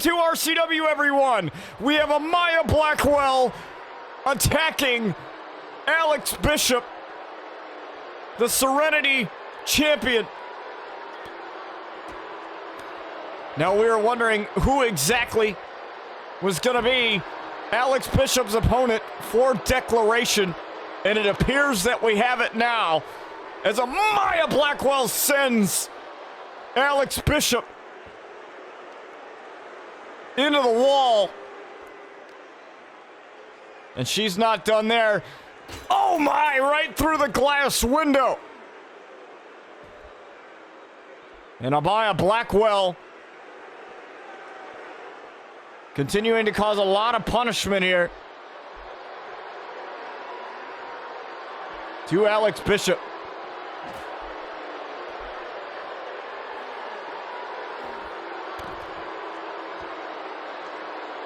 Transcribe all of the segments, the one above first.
to RCW, everyone. We have Amaya Blackwell attacking Alex Bishop, the Serenity champion. Now we were wondering who exactly was going to be Alex Bishop's opponent for Declaration, and it appears that we have it now as Amaya Blackwell sends Alex Bishop into the wall. And she's not done there. Oh my, right through the glass window. And Amaya Blackwell continuing to cause a lot of punishment here to Alex Bishop.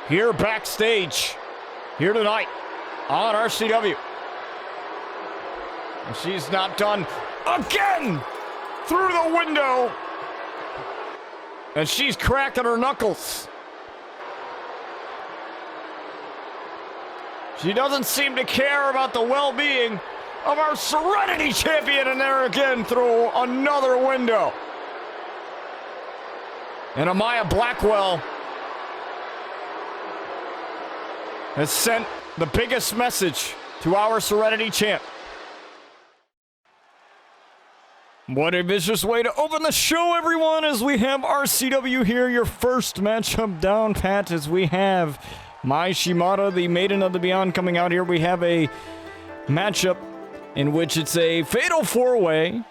Here backstage, here tonight on RCW. And she's not done again through the window. And she's cracking her knuckles. She doesn't seem to care about the well-being of our Serenity champion, and there again through another window. And Amaya Blackwell has sent the biggest message to our Serenity champ. What a vicious way to open the show, everyone, as we have RCW here. Your first matchup down pat as we have Mai Shimada, the Maiden of the Beyond, coming out here. We have a matchup in which it's a fatal four-way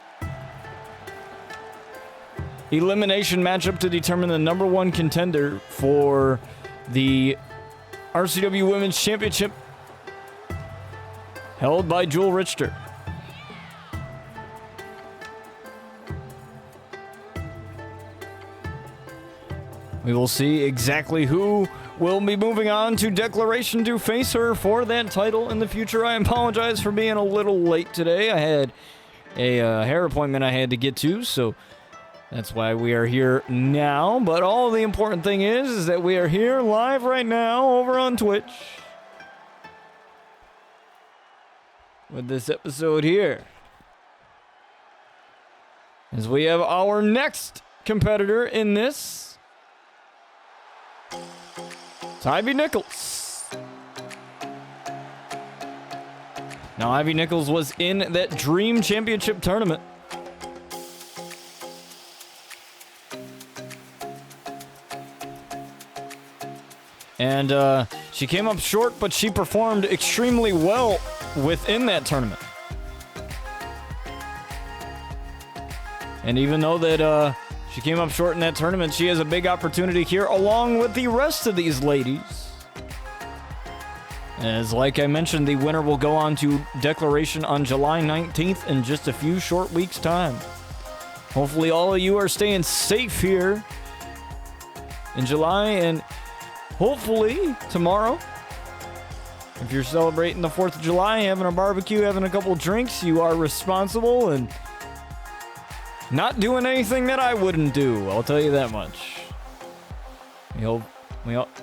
elimination matchup to determine the number one contender for the RCW Women's Championship, held by Jewel Richter. We will see exactly who will be moving on to Declaration to face her for that title in the future. I apologize for being a little late today. I had a hair appointment I had to get to, so that's why we are here now. But all the important thing is that we are here live right now over on Twitch with this episode here, as we have our next competitor in this, Ivy Nichols. Now, Ivy Nichols was in that Dream Championship tournament. And she came up short, but she performed extremely well within that tournament. And even though that she came up short in that tournament, she has a big opportunity here along with the rest of these ladies. As like I mentioned, the winner will go on to Declaration on July 19th in just a few short weeks' time. Hopefully all of you are staying safe here in July, and hopefully tomorrow, if you're celebrating the 4th of July, having a barbecue, having a couple drinks, you are responsible and not doing anything that I wouldn't do, I'll tell you that much. We hope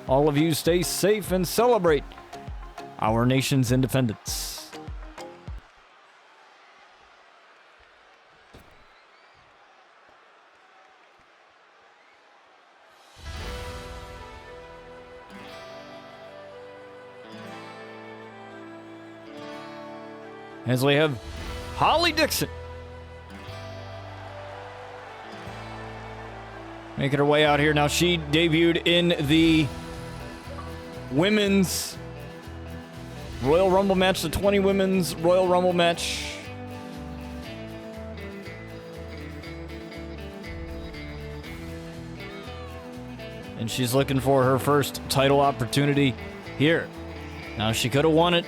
all of you stay safe and celebrate our nation's independence. As we have Holly Dixon making her way out here. Now, she debuted in the Women's Royal Rumble match, the 20 Women's Royal Rumble match. And she's looking for her first title opportunity here. Now, she could have won it,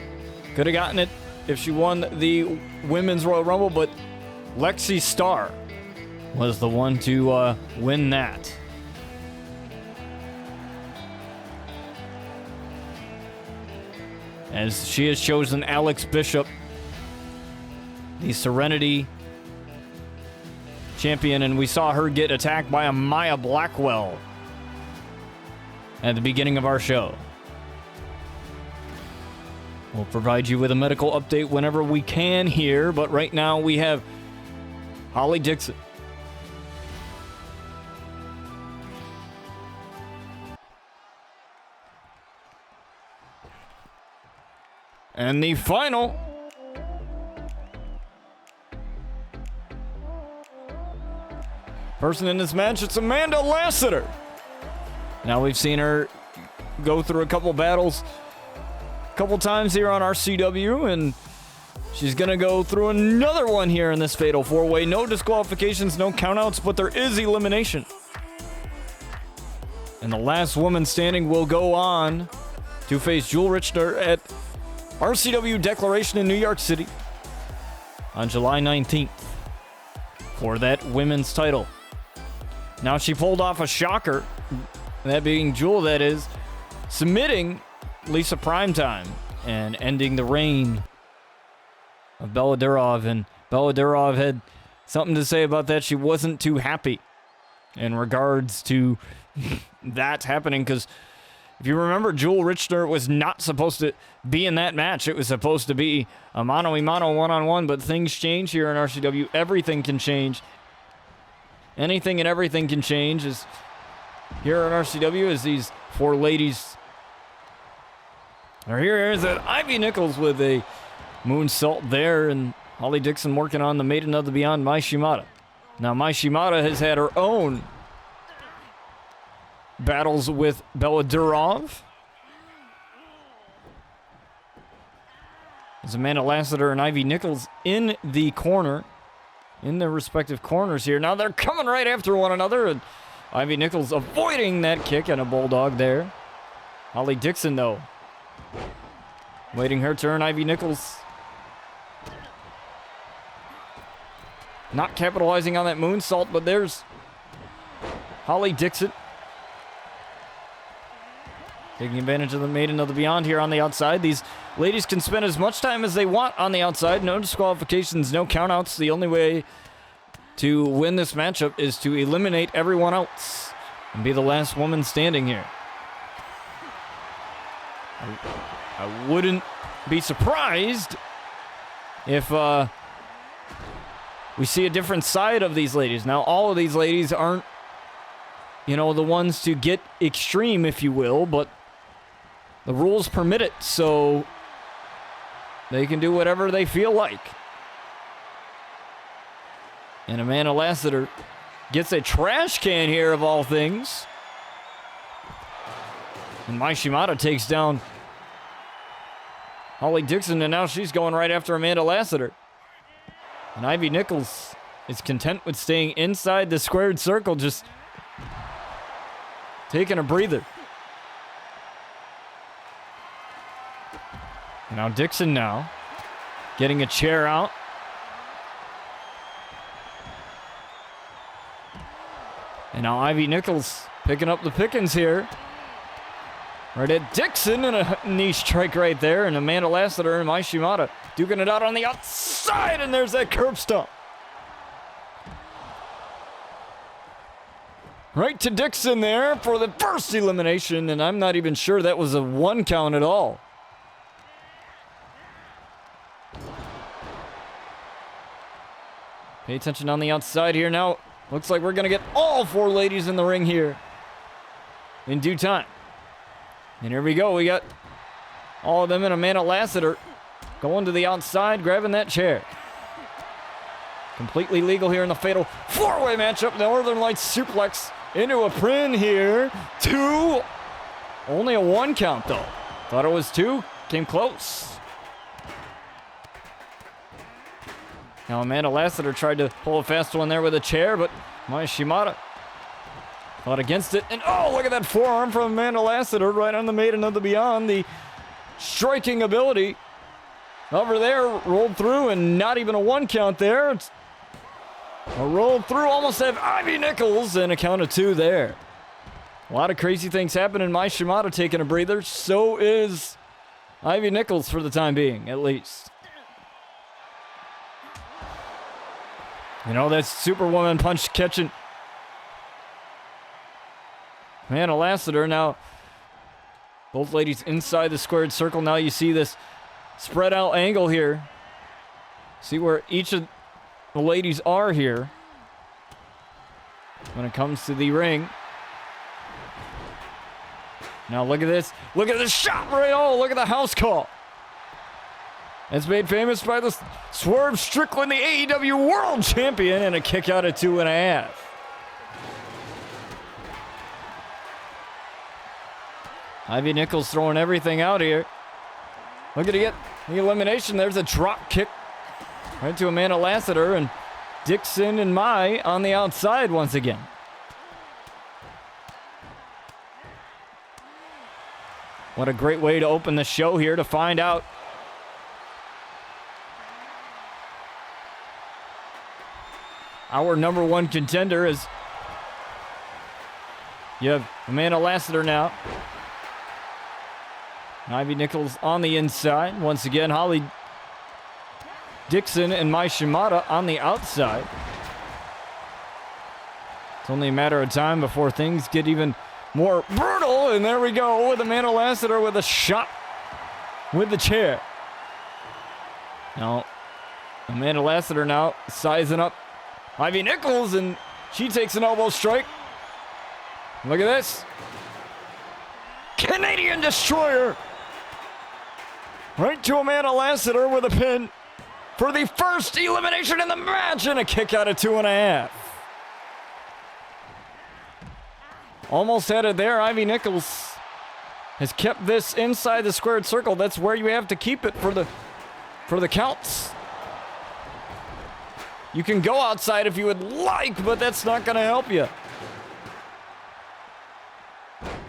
could have gotten it if she won the Women's Royal Rumble, but Lexi Starr was the one to win that. As she has chosen Alex Bishop, the Serenity champion, and we saw her get attacked by Amaya Blackwell. at the beginning of our show. We'll provide you with a medical update whenever we can here, but right now we have Holly Dixon. And the final person in this match, it's Amanda Lassiter. Now we've seen her go through a couple battles a couple times here on RCW, and she's going to go through another one here in this Fatal 4-Way. No disqualifications, no countouts, but there is elimination. And the last woman standing will go on to face Jewel Richter at RCW Declaration in New York City on July 19th for that women's title. Now, she pulled off a shocker, that being Jewel, that is, submitting Lisa Primetime and ending the reign of Bella Durov. And Bella Durov had something to say about that. She wasn't too happy in regards to that happening, because if you remember, Jewel Richter was not supposed to be in that match. It was supposed to be a mano-a-mano one-on-one, but things change here in RCW. Everything can change. Anything and everything can change as here in RCW as these four ladies are here. Here's that Ivy Nichols with a moonsault there, and Holly Dixon working on the Maiden of the Beyond, Mai Shimada. Now, Mai Shimada has had her own battles with Bella Durov. As Amanda Lassiter and Ivy Nichols in the corner, in their respective corners here. Now they're coming right after one another, and Ivy Nichols avoiding that kick and a bulldog there. Holly Dixon, though, waiting her turn. Ivy Nichols not capitalizing on that moonsault, but there's Holly Dixon taking advantage of the Maiden of the Beyond here on the outside. These ladies can spend as much time as they want on the outside. No disqualifications, no countouts. The only way to win this matchup is to eliminate everyone else and be the last woman standing here. I wouldn't be surprised if we see a different side of these ladies. Now, all of these ladies aren't, the ones to get extreme, if you will, but the rules permit it, so they can do whatever they feel like. And Amanda Lassiter gets a trash can here, of all things. And Mai Shimada takes down Holly Dixon, and now she's going right after Amanda Lassiter. And Ivy Nichols is content with staying inside the squared circle, just taking a breather. Now Dixon getting a chair out. And now Ivy Nichols picking up the pickings here. Right at Dixon, and a knee strike right there. And Amanda Lassiter and Mai Shimada duking it out on the outside, and there's that curb stomp. Right to Dixon there for the first elimination, and I'm not even sure that was a 1 count at all. Pay attention on the outside here now. Looks like we're going to get all four ladies in the ring here in due time. And here we go. We got all of them and Amanda Lassiter going to the outside, grabbing that chair. Completely legal here in the fatal 4-way matchup. Northern Lights suplex into a pin here. 2. Only a 1 count, though. Thought it was 2. Came close. Now Amanda Lassiter tried to pull a fast one there with a chair, but Mai Shimada fought against it. And oh, look at that forearm from Amanda Lassiter right on the Maiden of the Beyond. The striking ability over there, rolled through, and not even a 1 count there. It's a roll through, almost have Ivy Nichols, and a count of 2 there. A lot of crazy things happening. Mai Shimada taking a breather. So is Ivy Nichols for the time being, at least. That's Superwoman punch catching Amanda Lassiter. Now, Both ladies inside the squared circle. Now you see this spread out angle here. See where each of the ladies are here when it comes to the ring. Now look at this. Look at this shot right. Oh, look at the house call. It's made famous by the Swerve Strickland, the AEW World Champion, and a kick out at 2.5. Ivy Nichols throwing everything out here. Look at it. The elimination. There's a drop kick right to Amanda Lassiter, and Dixon and Mai on the outside once again. What a great way to open the show here to find out our number one contender is, you have Amanda Lassiter now. Ivy Nichols on the inside. Once again, Holly Dixon and Mai Shimada on the outside. It's only a matter of time before things get even more brutal. And there we go with Amanda Lassiter with a shot with the chair. Now, Amanda Lassiter now sizing up Ivy Nichols, and she takes an elbow strike. Look at this. Canadian Destroyer. Right to Amanda Lassiter with a pin for the first elimination in the match, and a kick out at 2.5. Almost had it there. Ivy Nichols has kept this inside the squared circle. That's where you have to keep it for the counts. You can go outside if you would like, but that's not going to help you.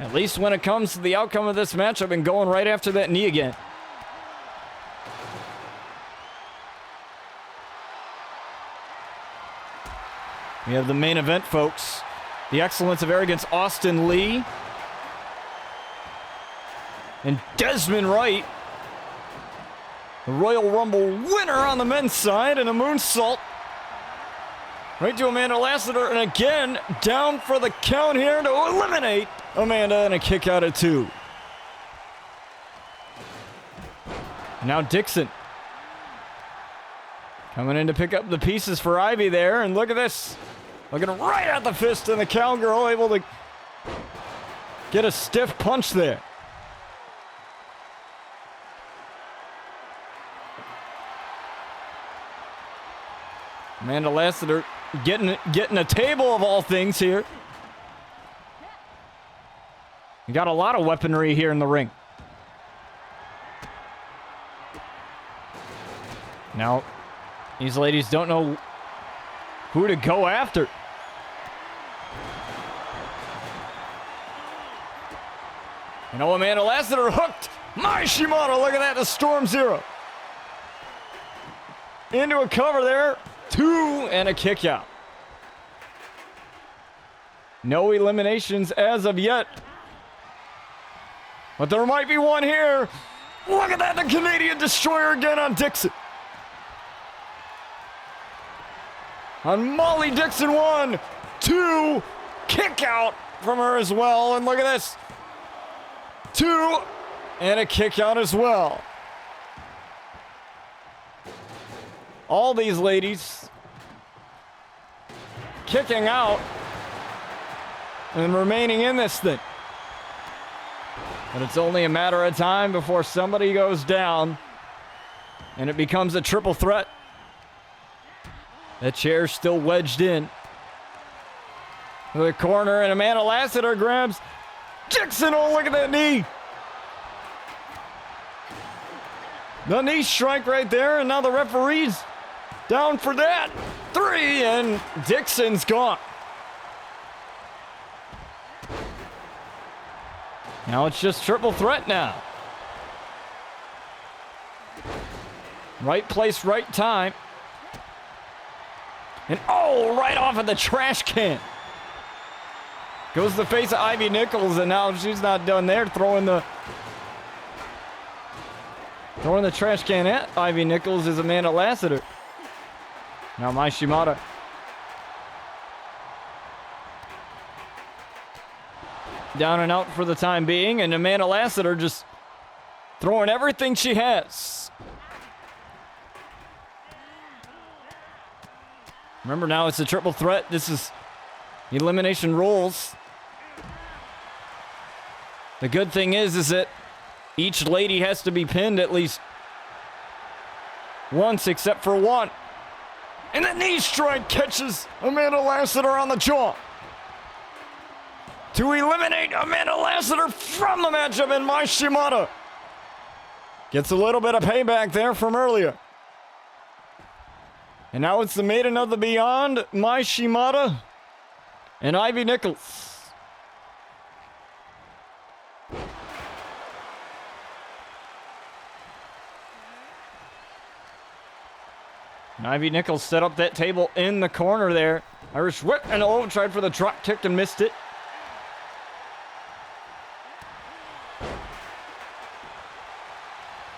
At least when it comes to the outcome of this match, I've been going right after that knee again. We have the main event, folks. The Excellence of Arrogance, Austin Lee. And Dezmond Wright. The Royal Rumble winner on the men's side, and a moonsault right to Amanda Lassiter, and again, down for the count here to eliminate Amanda, and a kick out at 2. Now Dixon coming in to pick up the pieces for Ivy there, and look at this. Looking right at the fist, and the cowgirl able to get a stiff punch there. Amanda Lassiter getting a table of all things here. We got a lot of weaponry here in the ring. Now, these ladies don't know who to go after. You know, Amanda Lassiter hooked Mai Shimada. Look at that, the Storm Zero. Into a cover there. 2 and a kick out. No eliminations as of yet. But there might be one here. Look at that, the Canadian Destroyer again on Dixon. On Molly Dixon, 1, 2, kick out from her as well. And look at this. 2 and a kick out as well. All these ladies kicking out and remaining in this thing. But it's only a matter of time before somebody goes down and it becomes a triple threat. That chair's still wedged in to the corner, and Amanda Lassiter grabs Dixon. Oh, look at that knee. The knee strike right there, and now the referee's down for that. 3, and Dixon's gone. Now it's just triple threat now. Right place, right time. And oh, right off of the trash can. Goes the face of Ivy Nichols, and now she's not done there. Throwing the trash can at Ivy Nichols is Amanda Lassiter. Now Mai Shimada. down and out for the time being, and Amanda Lassiter just throwing everything she has. Remember, now it's a triple threat. This is elimination rules. The good thing is that each lady has to be pinned at least once, except for one. And the knee strike catches Amanda Lassiter on the jaw to eliminate Amanda Lassiter from the matchup, and Mai Shimada gets a little bit of payback there from earlier. And now it's the Maiden of the Beyond, Mai Shimada and Ivy Nichols. And Ivy Nichols set up that table in the corner there. Irish whip, and tried for the drop kick and missed it.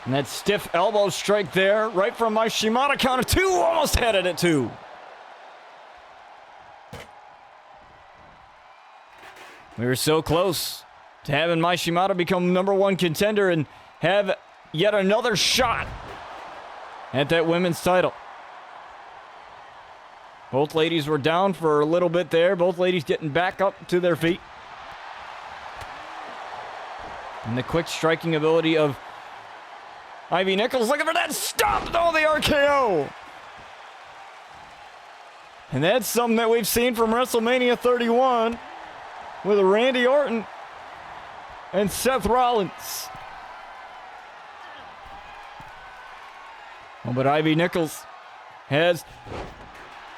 And that stiff elbow strike there, right from Mai Shimada, count of two, almost had it at two. We were so close to having Mai Shimada become #1 contender and have yet another shot at that women's title. Both ladies were down for a little bit there. Both ladies getting back up to their feet. And the quick striking ability of Ivy Nichols looking for that stop. Oh, the RKO. And that's something that we've seen from WrestleMania 31 with Randy Orton and Seth Rollins. Oh, but Ivy Nichols has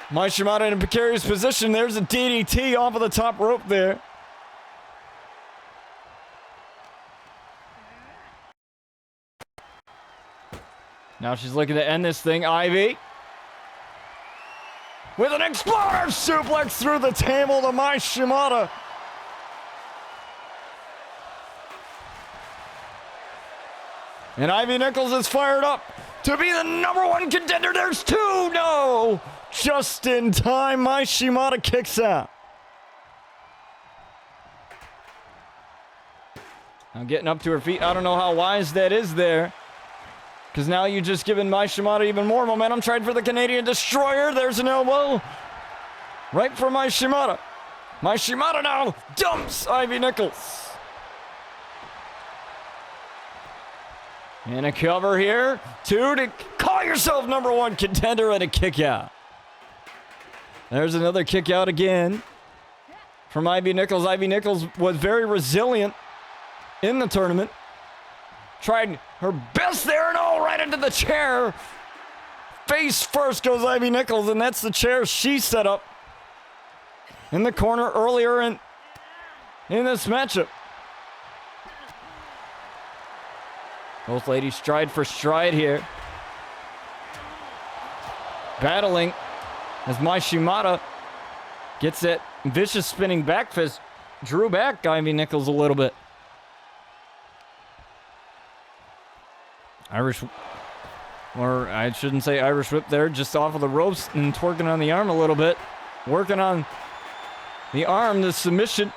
Mai Shimada in a precarious position. There's a DDT off of the top rope there. Now she's looking to end this thing. Ivy with an exploder suplex through the table to Mai Shimada. And Ivy Nichols is fired up to be the #1 contender. There's two. No. Just in time, Mai Shimada kicks out. Now getting up to her feet. I don't know how wise that is there, because now you've just given Mai Shimada even more momentum. Tried for the Canadian Destroyer. There's an elbow right for Mai Shimada. Mai Shimada now dumps Ivy Nichols. And a cover here. Two to call yourself #1 contender and a kick out. There's another kick out again from Ivy Nichols. Ivy Nichols was very resilient in the tournament. Tried her best there, and right into the chair. Face first goes Ivy Nichols, and that's the chair she set up in the corner earlier in this matchup. Both ladies stride for stride here. Battling as Mai Shimada gets that vicious spinning back fist. Drew back Ivy Nichols a little bit. Irish, or I shouldn't say Irish whip there, just off of the ropes and twerking on the arm a little bit. Working on the arm, the submission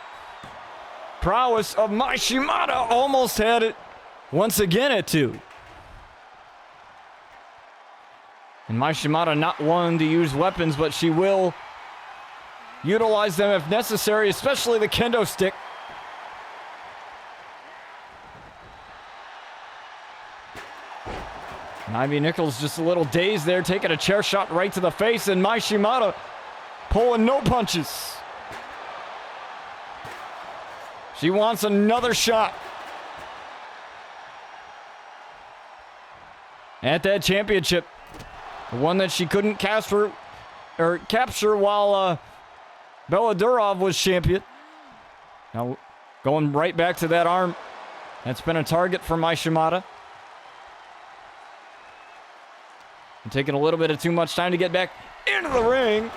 prowess of Mai Shimada. Almost had it once again at two. And Mai Shimada not one to use weapons, but she will utilize them if necessary, especially the kendo stick. And Ivy Nichols just a little dazed there, taking a chair shot right to the face, and Mai Shimada pulling no punches. She wants another shot at that championship. The one that she couldn't capture while Bella Durov was champion. Now going right back to that arm. That's been a target for Mai Shimada. And taking a little bit of too much time to get back into the ring.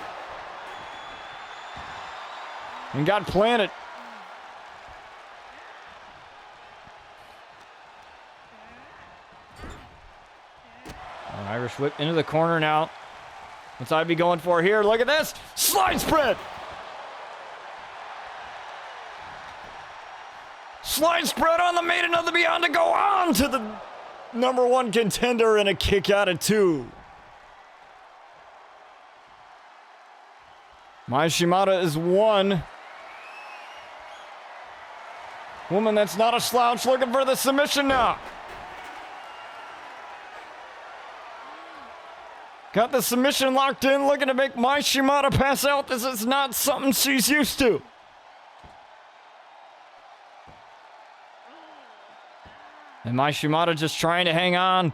And got planted. Irish whip into the corner now. What's Ivy going for here? Look at this. Slide spread. sliced bread on the Maiden of the Beyond to go on to the #1 contender and a kick out of 2. Mai Shimada is 1. Woman that's not a slouch looking for the submission now. Got the submission locked in, looking to make Mai Shimada pass out. This is not something she's used to. And Mai Shimada just trying to hang on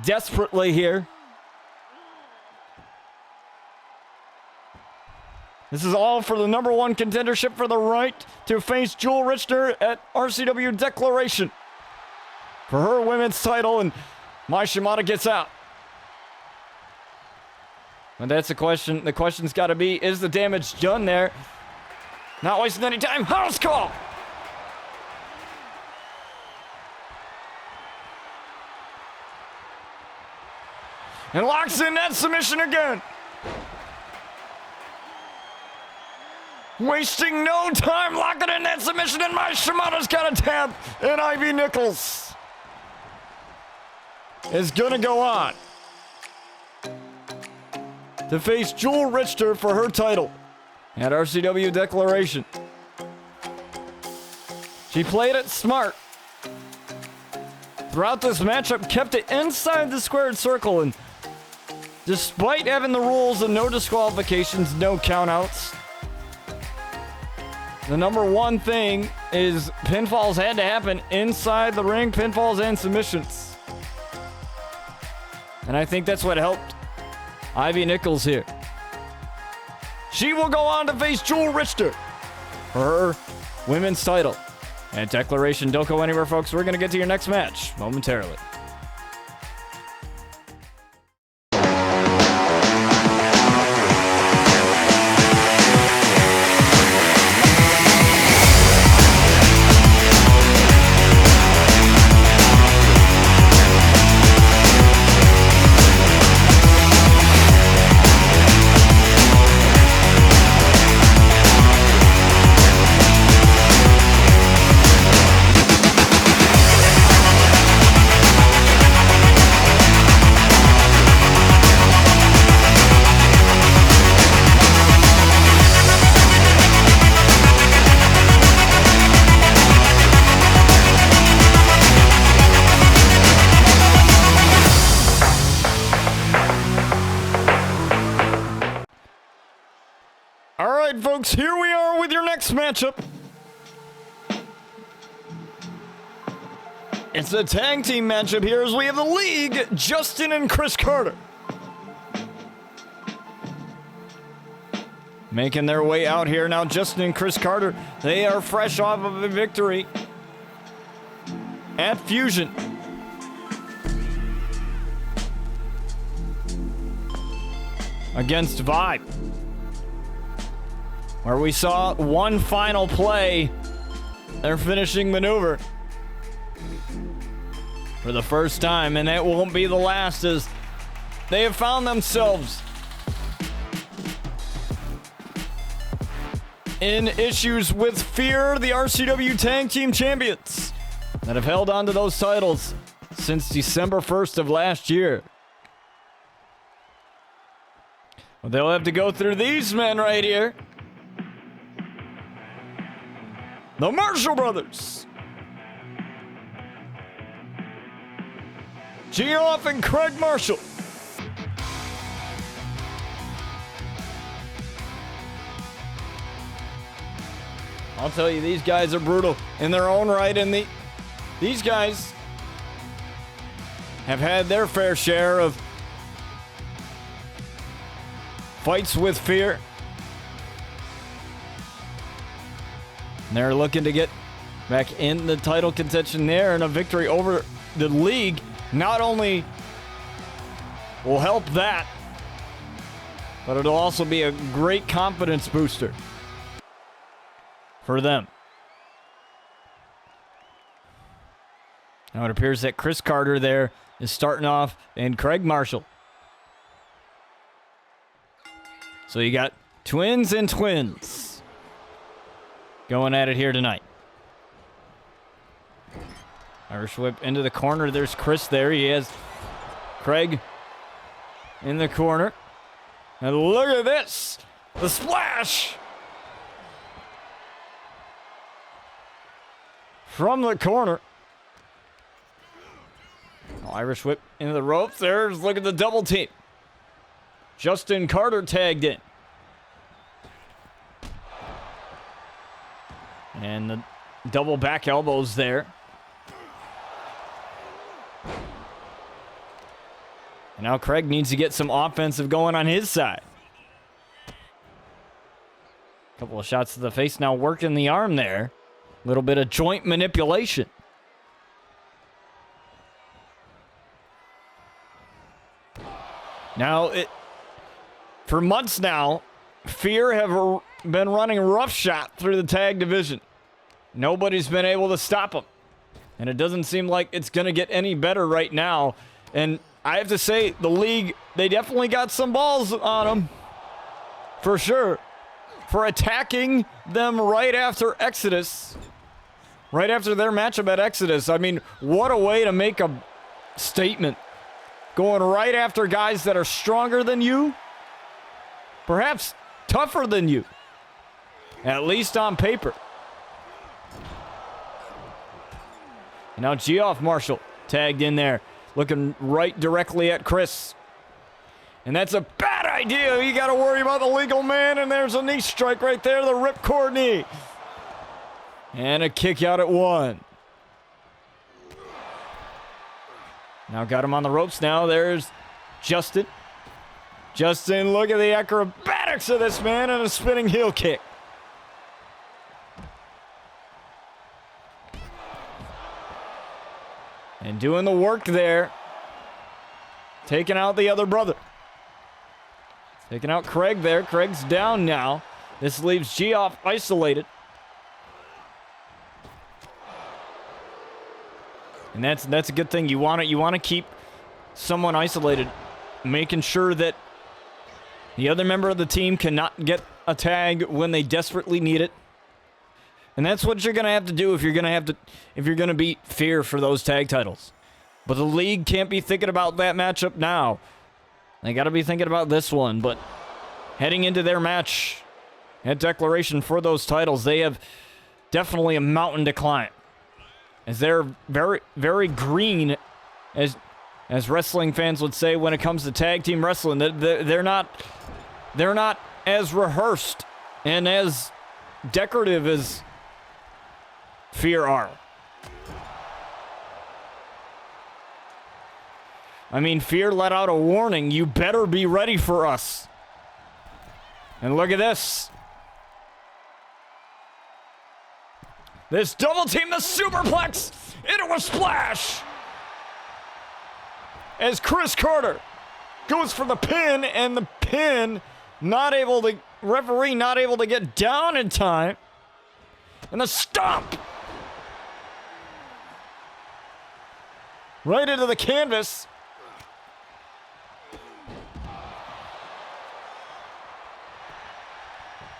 desperately here. This is all for the #1 contendership for the right to face Jewel Richter at RCW Declaration for her women's title, and Mai Shimada gets out. And that's the question. The question's got to be, is the damage done there? Not wasting any time. House call! And locks in that submission again. Wasting no time, locking in that submission, and Mai Shimada's got a tap, and Ivy Nichols is gonna go on to face Jewel Richter for her title at RCW Declaration. She played it smart. Throughout this matchup, kept it inside the squared circle, and despite having the rules of no disqualifications, no countouts, the #1 thing is pinfalls had to happen inside the ring, pinfalls and submissions. And I think that's what helped Ivy Nichols here. She will go on to face Jewel Richter for her women's title at Declaration. Don't go anywhere, folks. We're going to get to your next match momentarily. Folks, here we are with your next matchup. It's a tag team matchup here as we have the League, Justin and Chris Carter. Making their way out here now, Justin and Chris Carter, they are fresh off of a victory at Fusion. Against VYBE, where we saw one final play, their finishing maneuver, for the first time, and that won't be the last, as they have found themselves in issues with F.E.A.R, the RCW Tag Team Champions, that have held on to those titles since December 1st of last year. Well, they'll have to go through these men right here. The Marshall Brothers. Geoff and Craig Marshall. I'll tell you, these guys are brutal in their own right, and these guys have had their fair share of fights with F.E.A.R. And they're looking to get back in the title contention there, and a victory over the League not only will help that, but it'll also be a great confidence booster for them. Now it appears that Chris Carter there is starting off, and Craig Marshall. So you got twins and twins going at it here tonight. Irish whip into the corner. There's Chris there. He has Craig in the corner. And look at this. The splash. From the corner. Irish whip into the ropes. There's, look at the double team. Justin Carter tagged in. And the double back elbows there. And now Craig needs to get some offensive going on his side. Couple of shots to the face, now working the arm there. A little bit of joint manipulation. Now, for months now, F.E.A.R have been running roughshod through the tag division. Nobody's been able to stop them. And it doesn't seem like it's going to get any better right now. And I have to say, the league, they definitely got some balls on them. For sure. For attacking them right after Exodus. Right after their matchup at Exodus. I mean, what a way to make a statement. Going right after guys that are stronger than you. Perhaps tougher than you. At least on paper. And now Geoff Marshall tagged in there. Looking right directly at Chris. And that's a bad idea. You got to worry about the legal man. And there's a knee strike right there. The ripcord knee. And a kick out at 1. Now got him on the ropes now. There's Justin. Justin, look at the acrobatics of this man and a spinning heel kick. And doing the work there. Taking out the other brother. Taking out Craig there. Craig's down now. This leaves Geoff isolated. And that's a good thing. You want to keep someone isolated, making sure that the other member of the team cannot get a tag when they desperately need it. And that's what you're going to have to do if you're going to beat F.E.A.R for those tag titles. But the league can't be thinking about that matchup now. They got to be thinking about this one. But heading into their match at Declaration for those titles, they have definitely a mountain to climb. As they're very, very green, as wrestling fans would say when it comes to tag team wrestling. They're not as rehearsed and as decorative as F.E.A.R are. I mean, F.E.A.R let out a warning. You better be ready for us. And look at this. This double team, the superplex into a splash. As Chris Carter goes for the pin, and the pin referee not able to get down in time. And the stomp. Right into the canvas.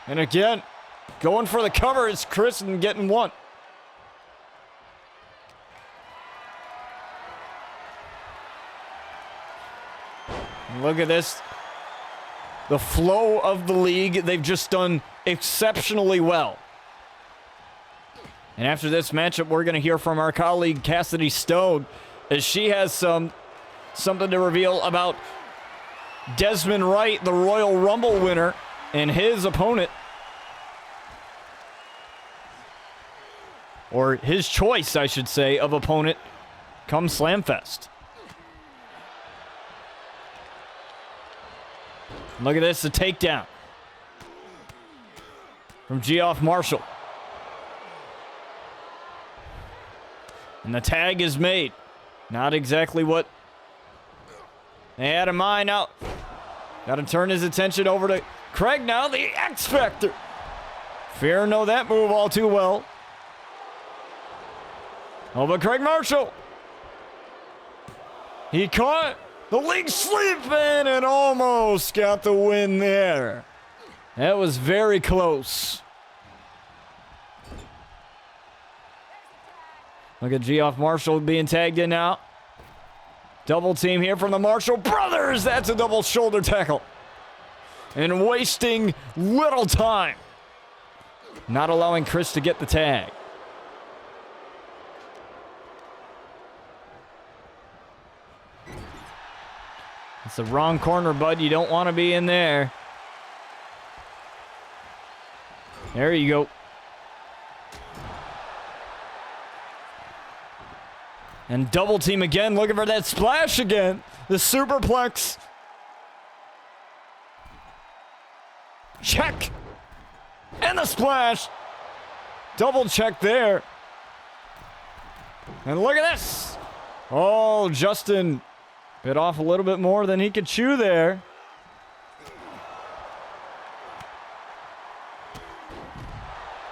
And again, going for the cover is Chris and getting one. Look at this. The flow of the league, they've just done exceptionally well. And after this matchup, we're going to hear from our colleague Cassidy Stone, as she has something to reveal about Dezmond Wright, the Royal Rumble winner, and his opponent. Or his choice, I should say, of opponent come Slamfest. Look at this, the takedown from Geoff Marshall. And the tag is made. Not exactly what they had in mind. Now, got to turn his attention over to Craig now, the X Factor. F.E.A.R know that move all too well. Oh, but Craig Marshall. He caught the league sleeping and almost got the win there. That was very close. Look at Geoff Marshall being tagged in now. Double team here from the Marshall brothers. That's a double shoulder tackle. And wasting little time. Not allowing Chris to get the tag. It's the wrong corner, bud. You don't want to be in there. There you go. And double team again, looking for that splash again. The superplex. Check. And the splash. Double check there. And look at this. Oh, Justin bit off a little bit more than he could chew there.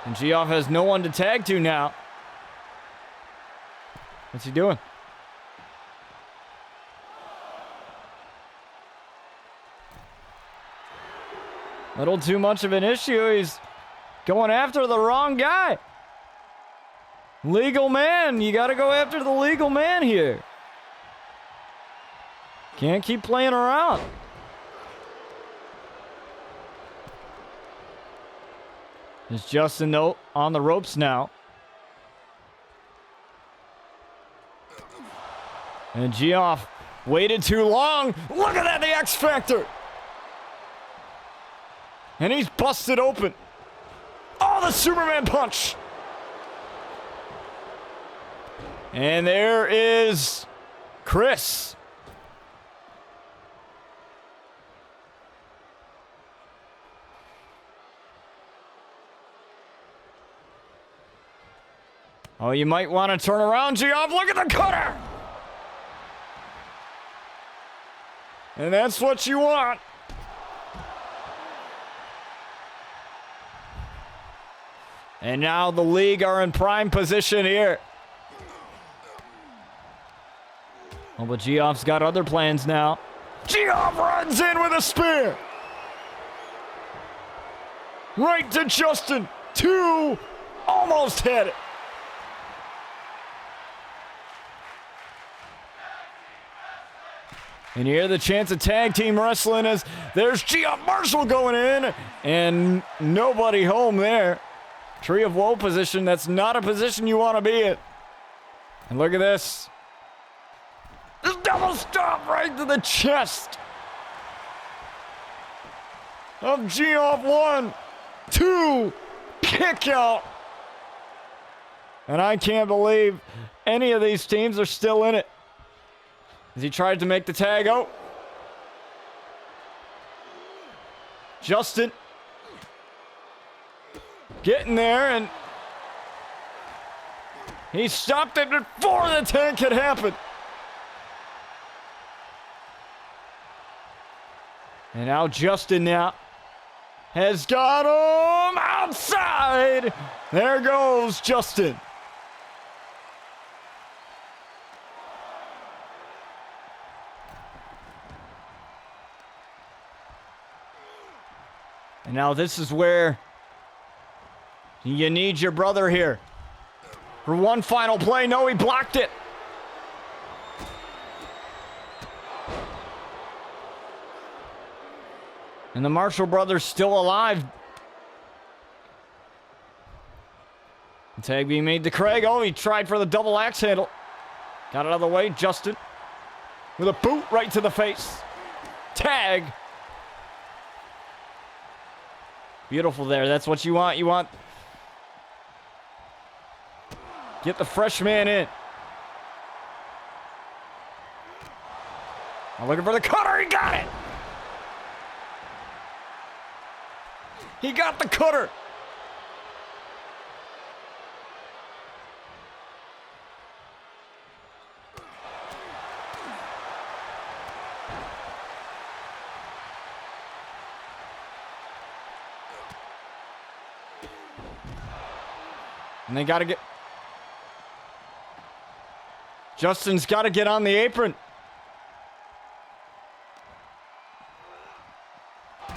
And Geoff has no one to tag to now. What's he doing? Little too much of an issue. He's going after the wrong guy. Legal man. You got to go after the legal man here. Can't keep playing around. It's Justin, though, on the ropes now. And Geoff waited too long. Look at that, the X Factor. And he's busted open. Oh, the Superman punch. And there is Chris. Oh, you might want to turn around, Geoff. Look at the cutter. And that's what you want. And now the league are in prime position here. Oh, but Geoff's got other plans now. Geoff runs in with a spear. Right to Justin. 2. Almost hit it. And you hear the chance of tag team wrestling as there's Geoff Marshall going in. And nobody home there. Tree of Woe position. That's not a position you want to be in. And look at this. This double stop right to the chest of Geoff. 1, 2, kick out. And I can't believe any of these teams are still in it. As he tried to make the tag out. Justin getting there, and he stopped it before the tag could happen. And now Justin has got him outside. There goes Justin. And now this is where you need your brother here. For one final play. No, he blocked it. And the Marshall brothers still alive. The tag being made to Craig. Oh, he tried for the double axe handle. Got it out of the way. Justin with a boot right to the face. Tag. Beautiful there. That's what you want. You want... Get the fresh man in. I'm looking for the cutter. He got it. He got the cutter. And they got to get... Justin's got to get on the apron.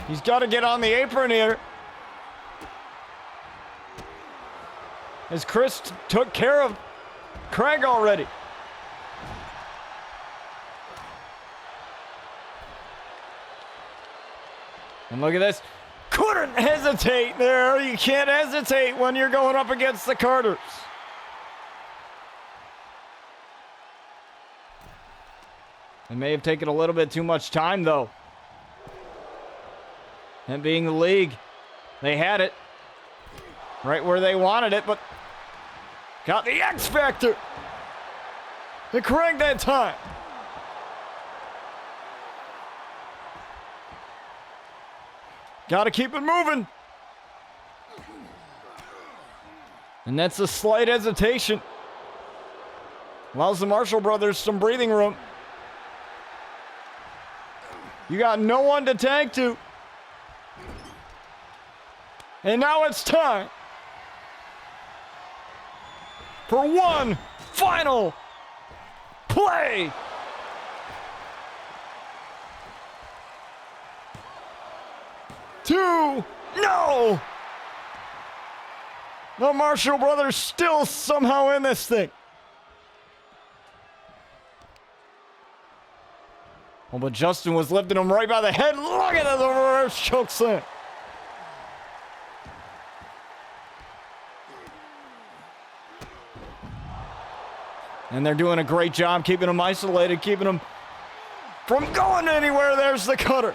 He's got to get on the apron here. As Chris took care of Craig already. And look at this. Couldn't hesitate there. You can't hesitate when you're going up against the Carters. It may have taken a little bit too much time, though. And being the league, they had it right where they wanted it, but got the X Factor to Craig that time. Got to keep it moving. And that's a slight hesitation. Allows the Marshall brothers some breathing room. You got no one to tag to. And now it's time for one final play. Two, no! The Marshall brothers still somehow in this thing. Oh, but Justin was lifting him right by the head. Look at the reverse choke slam. And they're doing a great job keeping him isolated, keeping him from going anywhere. There's the cutter.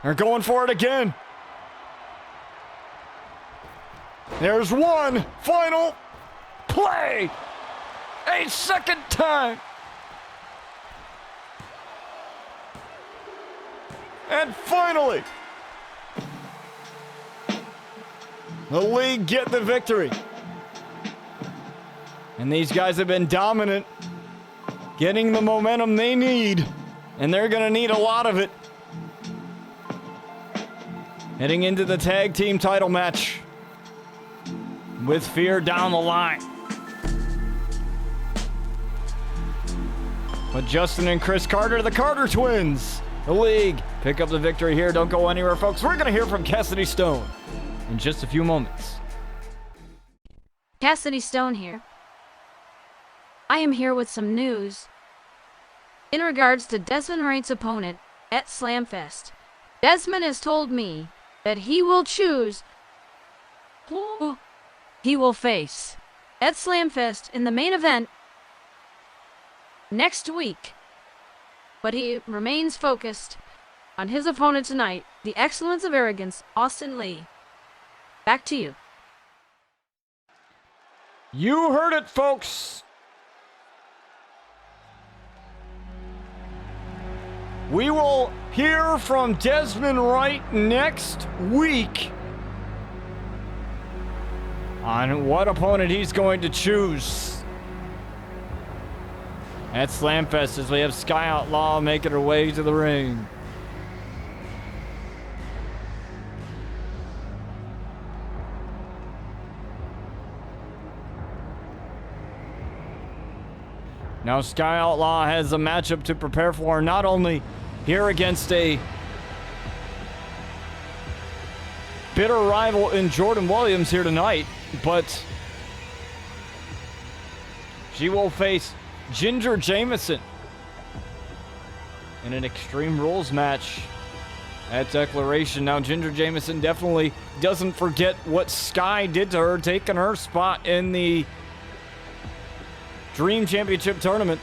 They're going for it again. There's one final play. A second time. And finally, the league get the victory. And these guys have been dominant, getting the momentum they need, and they're going to need a lot of it. Heading into the tag team title match with F.E.A.R down the line. But Justin and Chris Carter, the Carter twins, the league, pick up the victory here. Don't go anywhere, folks. We're going to hear from Cassidy Stone in just a few moments. Cassidy Stone here. I am here with some news in regards to Dezmond Wright's opponent at Slamfest. Dezmond has told me that he will choose who he will face at Slamfest in the main event next week. But he remains focused on his opponent tonight, the Excellence of Arrogance, Austin Lee. Back to you. You heard it, folks. We will hear from Dezmond Wright next week on what opponent he's going to choose at Slamfest as we have Sky Outlaw making her way to the ring. Now Sky Outlaw has a matchup to prepare for, not only here against a bitter rival in Jordyn Williams here tonight, but she will face Ginger Jamison in an Extreme Rules match at Declaration. Now, Ginger Jamison definitely doesn't forget what Sky did to her, taking her spot in the Dream Championship tournament.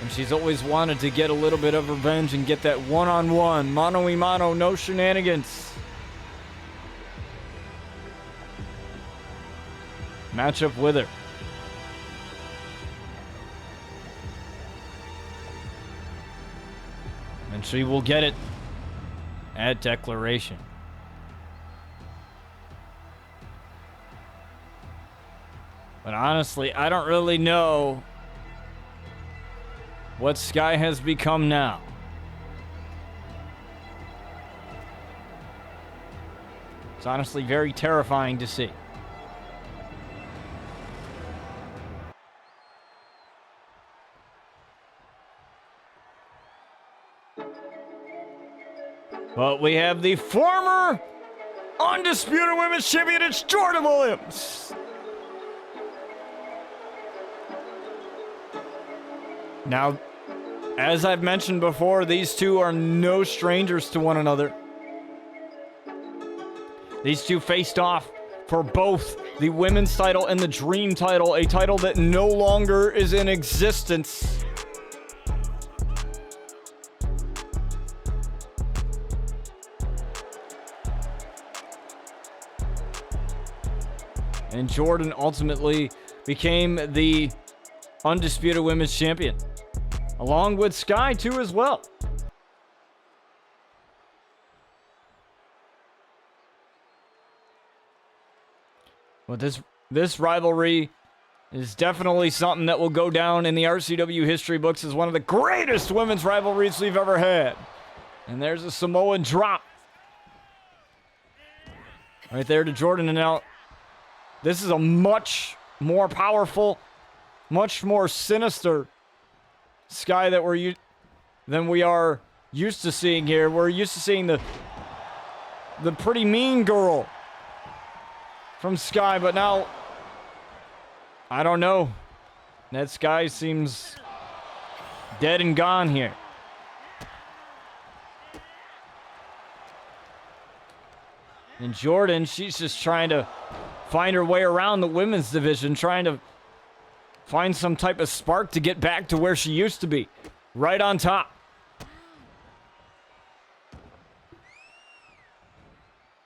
And she's always wanted to get a little bit of revenge and get that one-on-one, mano-y-mano, no shenanigans matchup with her. And she will get it at Declaration. But honestly, I don't really know what Sky has become now. It's honestly very terrifying to see. But we have the former undisputed women's champion, it's Jordyn Williams. Now, as I've mentioned before, these two are no strangers to one another. These two faced off for both the women's title and the Dream title, a title that no longer is in existence. And Jordyn ultimately became the undisputed women's champion, along with Sky too as well. But this rivalry is definitely something that will go down in the RCW history books as one of the greatest women's rivalries we've ever had. And there's a Samoan drop right there to Jordyn. And now this is a much more powerful, much more sinister Sky that than we are used to seeing here. We're used to seeing the pretty mean girl from Sky, but now I don't know. That Sky seems dead and gone here. And Jordyn, she's just trying to find her way around the women's division, trying to find some type of spark to get back to where she used to be, right on top.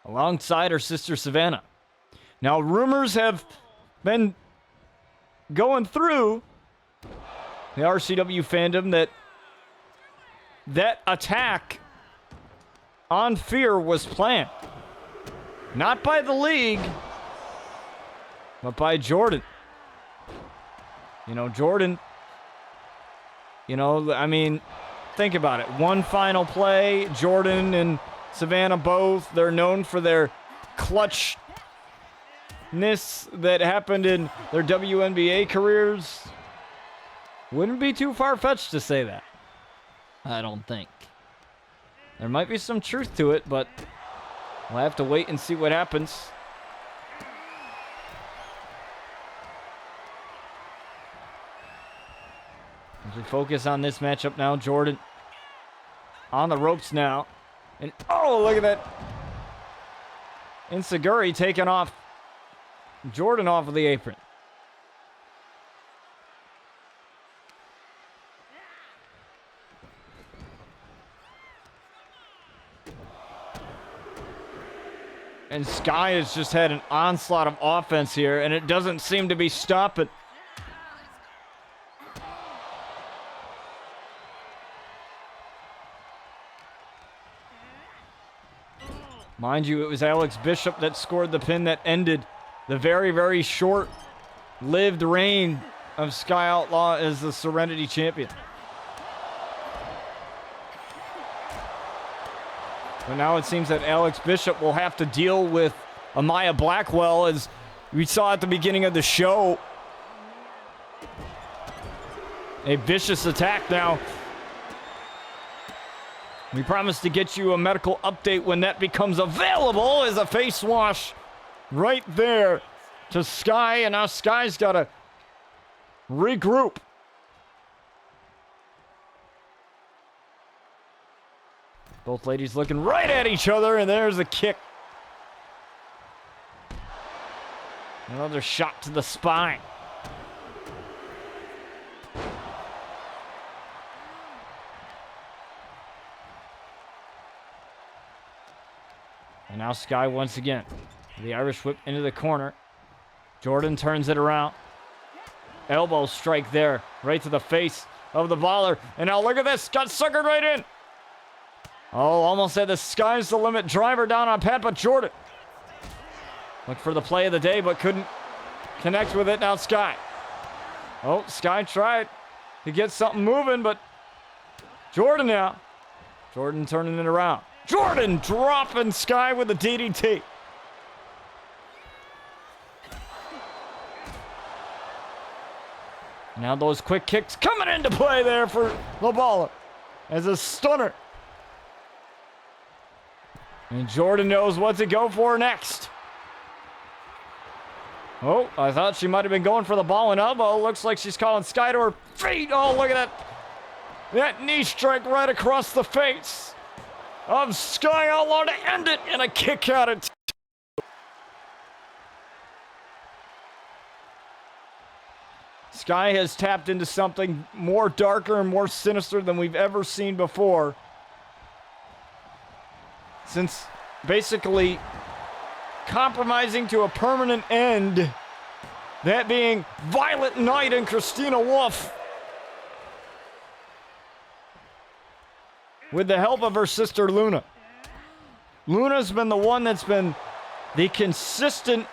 Alongside her sister Savannah. Now, rumors have been going through the RCW fandom that attack on F.E.A.R was planned. Not by the league, but by Jordyn. You know, Jordyn, I mean, think about it. One final play, Jordyn and Savannah both, they're known for their clutchness that happened in their WNBA careers. Wouldn't be too far-fetched to say that. I don't think. There might be some truth to it, but we'll have to wait and see what happens. As we focus on this matchup now, Jordyn on the ropes now. And oh, look at that. Insaguri taking off Jordyn off of the apron. And Sky has just had an onslaught of offense here, and it doesn't seem to be stopping. Mind you, it was Alex Bishop that scored the pin that ended the very, very short-lived reign of Sky Outlaw as the Serenity champion. But now it seems that Alex Bishop will have to deal with Amaya Blackwell, as we saw at the beginning of the show. A vicious attack now. We promise to get you a medical update when that becomes available, as a face wash right there to Sky, and now Sky's got to regroup. Both ladies looking right at each other, and there's a kick. Another shot to the spine. And now Sky once again. The Irish whip into the corner. Jordyn turns it around. Elbow strike there, right to the face of the baller. And now look at this, got suckered right in. Oh, almost had the sky's the limit driver down on Pat, but Jordyn looked for the play of the day, but couldn't connect with it. Now Sky. Oh, Sky tried to get something moving, but Jordyn now. Jordyn turning it around. Jordyn dropping Sky with the DDT. Now those quick kicks coming into play there for the baller as a stunner. And Jordyn knows what to go for next. Oh, I thought she might have been going for the ball and elbow. Looks like she's calling Sky to her feet. Oh, look at that. That knee strike right across the face of Sky Outlaw to end it, and a kick out at Sky has tapped into something more darker and more sinister than we've ever seen before. Since basically compromising to a permanent end, that being Violent Night and Christina Wolf, with the help of her sister Luna. Luna's been the one that's been the consistent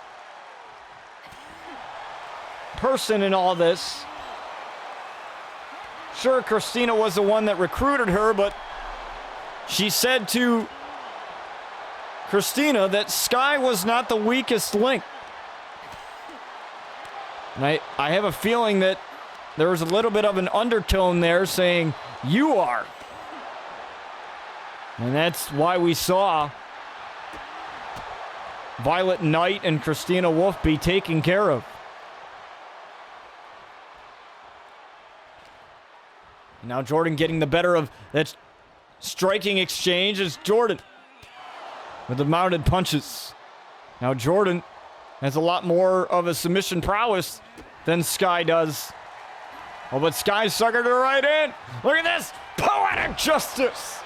person in all this. Sure, Christina was the one that recruited her, but she said to Christina that Sky was not the weakest link. And I have a feeling that there was a little bit of an undertone there saying, you are. And that's why we saw Violent Night and Christina Wolf be taken care of. Now Jordyn getting the better of that striking exchange as Jordyn with the mounted punches. Now Jordyn has a lot more of a submission prowess than Sky does. Oh, but Sky suckered her right in. Look at this. Poetic justice.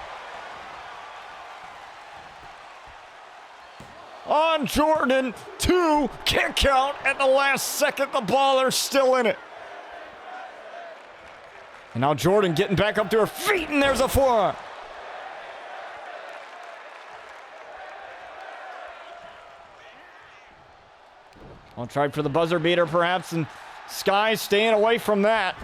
On Jordyn, 2, kick out at the last second. The baller's still in it. And now Jordyn getting back up to her feet, and there's a forearm. I'll try for the buzzer beater perhaps, and Sky staying away from that.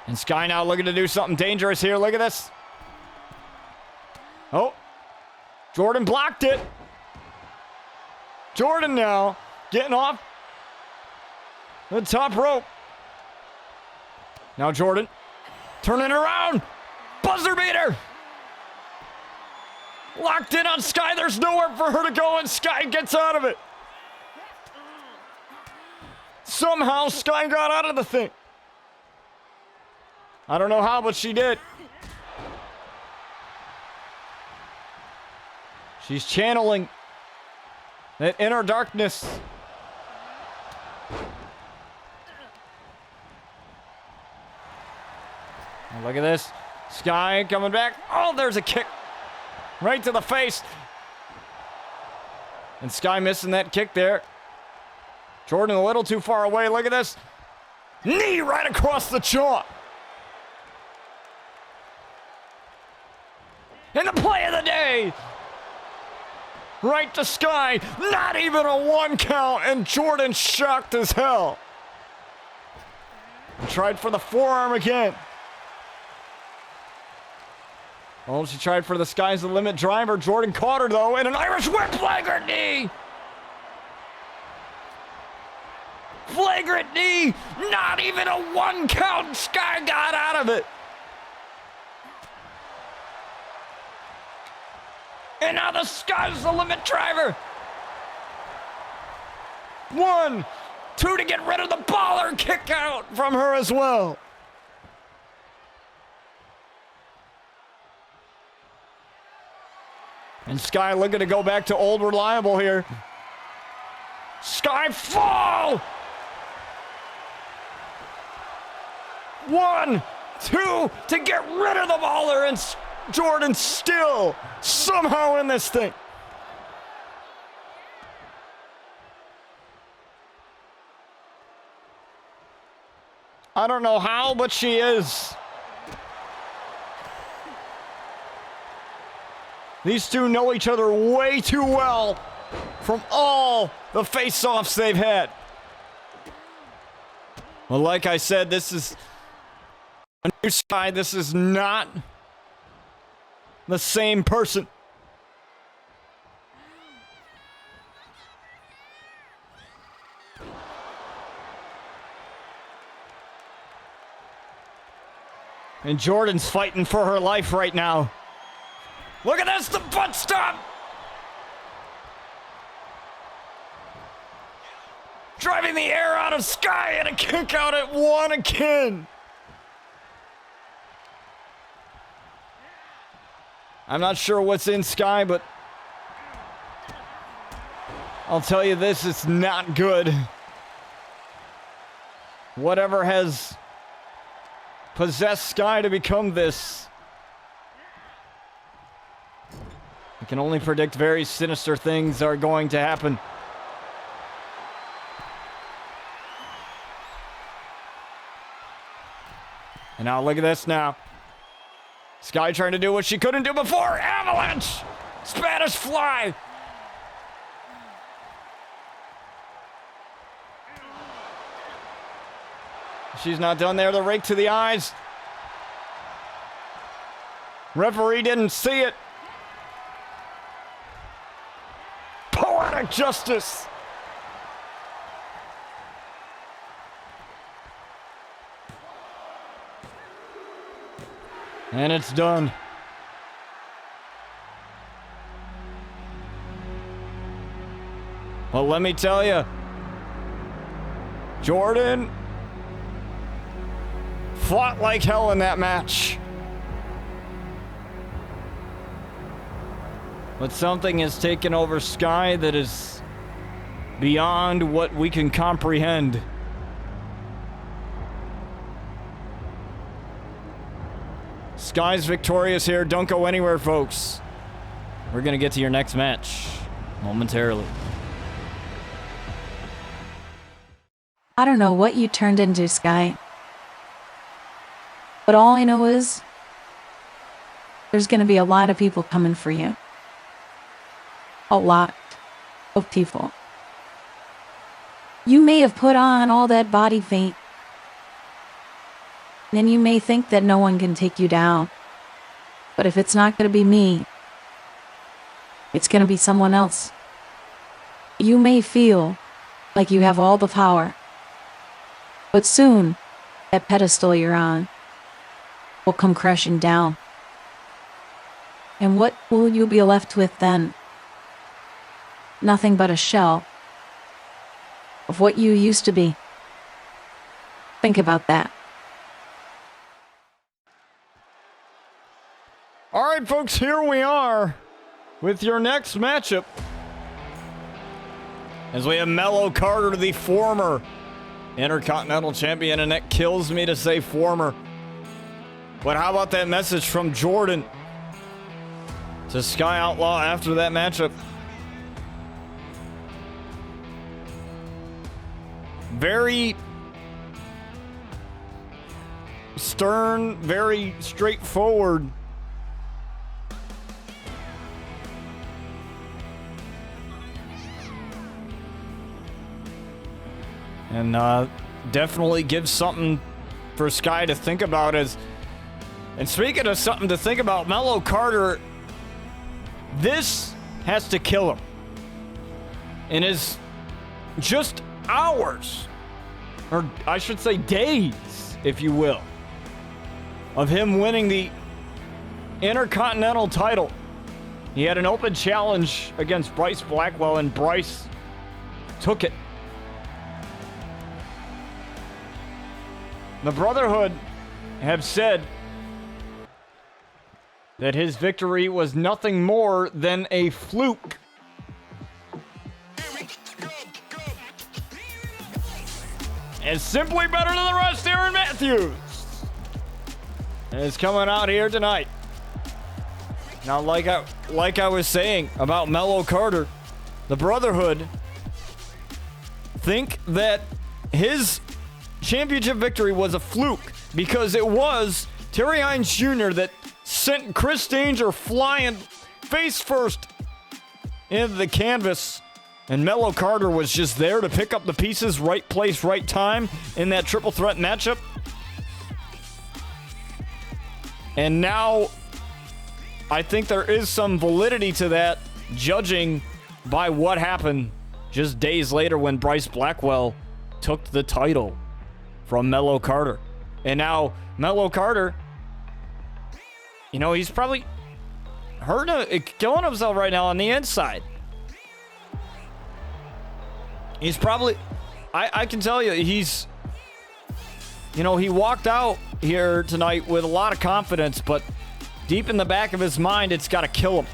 And Sky now looking to do something dangerous here. Look at this. Oh, Jordyn blocked it. Jordyn now getting off the top rope. Now Jordyn turning around. Buzzer beater. Locked in on Sky. There's nowhere for her to go, and Sky gets out of it. Somehow Sky got out of the thing. I don't know how, but she did. She's channeling that inner darkness. And look at this. Sky coming back. Oh, there's a kick. Right to the face. And Sky missing that kick there. Jordyn a little too far away. Look at this. Knee right across the jaw. And the play of the day. Right to Sky. Not even a 1 count. And Jordyn shocked as hell. And tried for the forearm again. Oh, she tried for the Sky's the limit driver. Jordyn caught her, though, and an Irish whip. Flagrant knee. Flagrant knee. Not even a 1 count. Sky got out of it. And now the Sky's the limit driver. 1, 2 to get rid of the baller. Kick out from her as well. And Sky looking to go back to old reliable here. Sky fall. 1, 2 to get rid of the baller, and Jordyn still somehow in this thing. I don't know how, but she is. These two know each other way too well from all the face-offs they've had. Well, like I said, this is a new Sky. This is not the same person. And Jordyn's fighting for her life right now. Look at this, the butt stop! Driving the air out of Sky and a kick out at one again. I'm not sure what's in Sky, but I'll tell you this, it's not good. Whatever has possessed Sky to become this. I can only predict very sinister things are going to happen. And now look at this now. Sky trying to do what she couldn't do before. Avalanche! Spanish Fly! She's not done there. The rake to the eyes. Referee didn't see it. Poetic justice. And it's done. Well, let me tell you, Jordyn fought like hell in that match. But something has taken over Sky that is beyond what we can comprehend. Sky's victorious here. Don't go anywhere, folks. We're going to get to your next match momentarily. I don't know what you turned into, Sky. But all I know is there's going to be a lot of people coming for you. A lot of people. You may have put on all that body paint. Then you may think that no one can take you down. But if it's not going to be me, it's going to be someone else. You may feel like you have all the power. But soon, that pedestal you're on will come crashing down. And what will you be left with then? Nothing but a shell of what you used to be. Think about that. All right, folks, here we are with your next matchup. As we have Melo Carter, the former Intercontinental Champion, and it kills me to say former. But how about that message from Jordyn to Sky Outlaw after that matchup? Very stern, very straightforward. And definitely gives something for Sky to think about. And speaking of something to think about, Melo Carter, this has to kill him. In his just hours, or I should say days, if you will, of him winning the Intercontinental title. He had an open challenge against Bryce Blackwell, and Bryce took it. The Brotherhood have said that his victory was nothing more than a fluke. And simply better than the rest, Aaron Matthews is coming out here tonight. Now, like I was saying about Melo Carter, the Brotherhood think that his championship victory was a fluke because it was Terry Hines Jr. that sent Chris Danger flying face first into the canvas, and Melo Carter was just there to pick up the pieces, right place, right time in that triple threat matchup. And now I think there is some validity to that, judging by what happened just days later when Bryce Blackwell took the title from Melo Carter. And now Melo Carter You know, he's probably killing himself right now on the inside. He's probably, I can tell you, he's, you know, he walked out here tonight with a lot of confidence, but deep in the back of his mind, it's got to kill him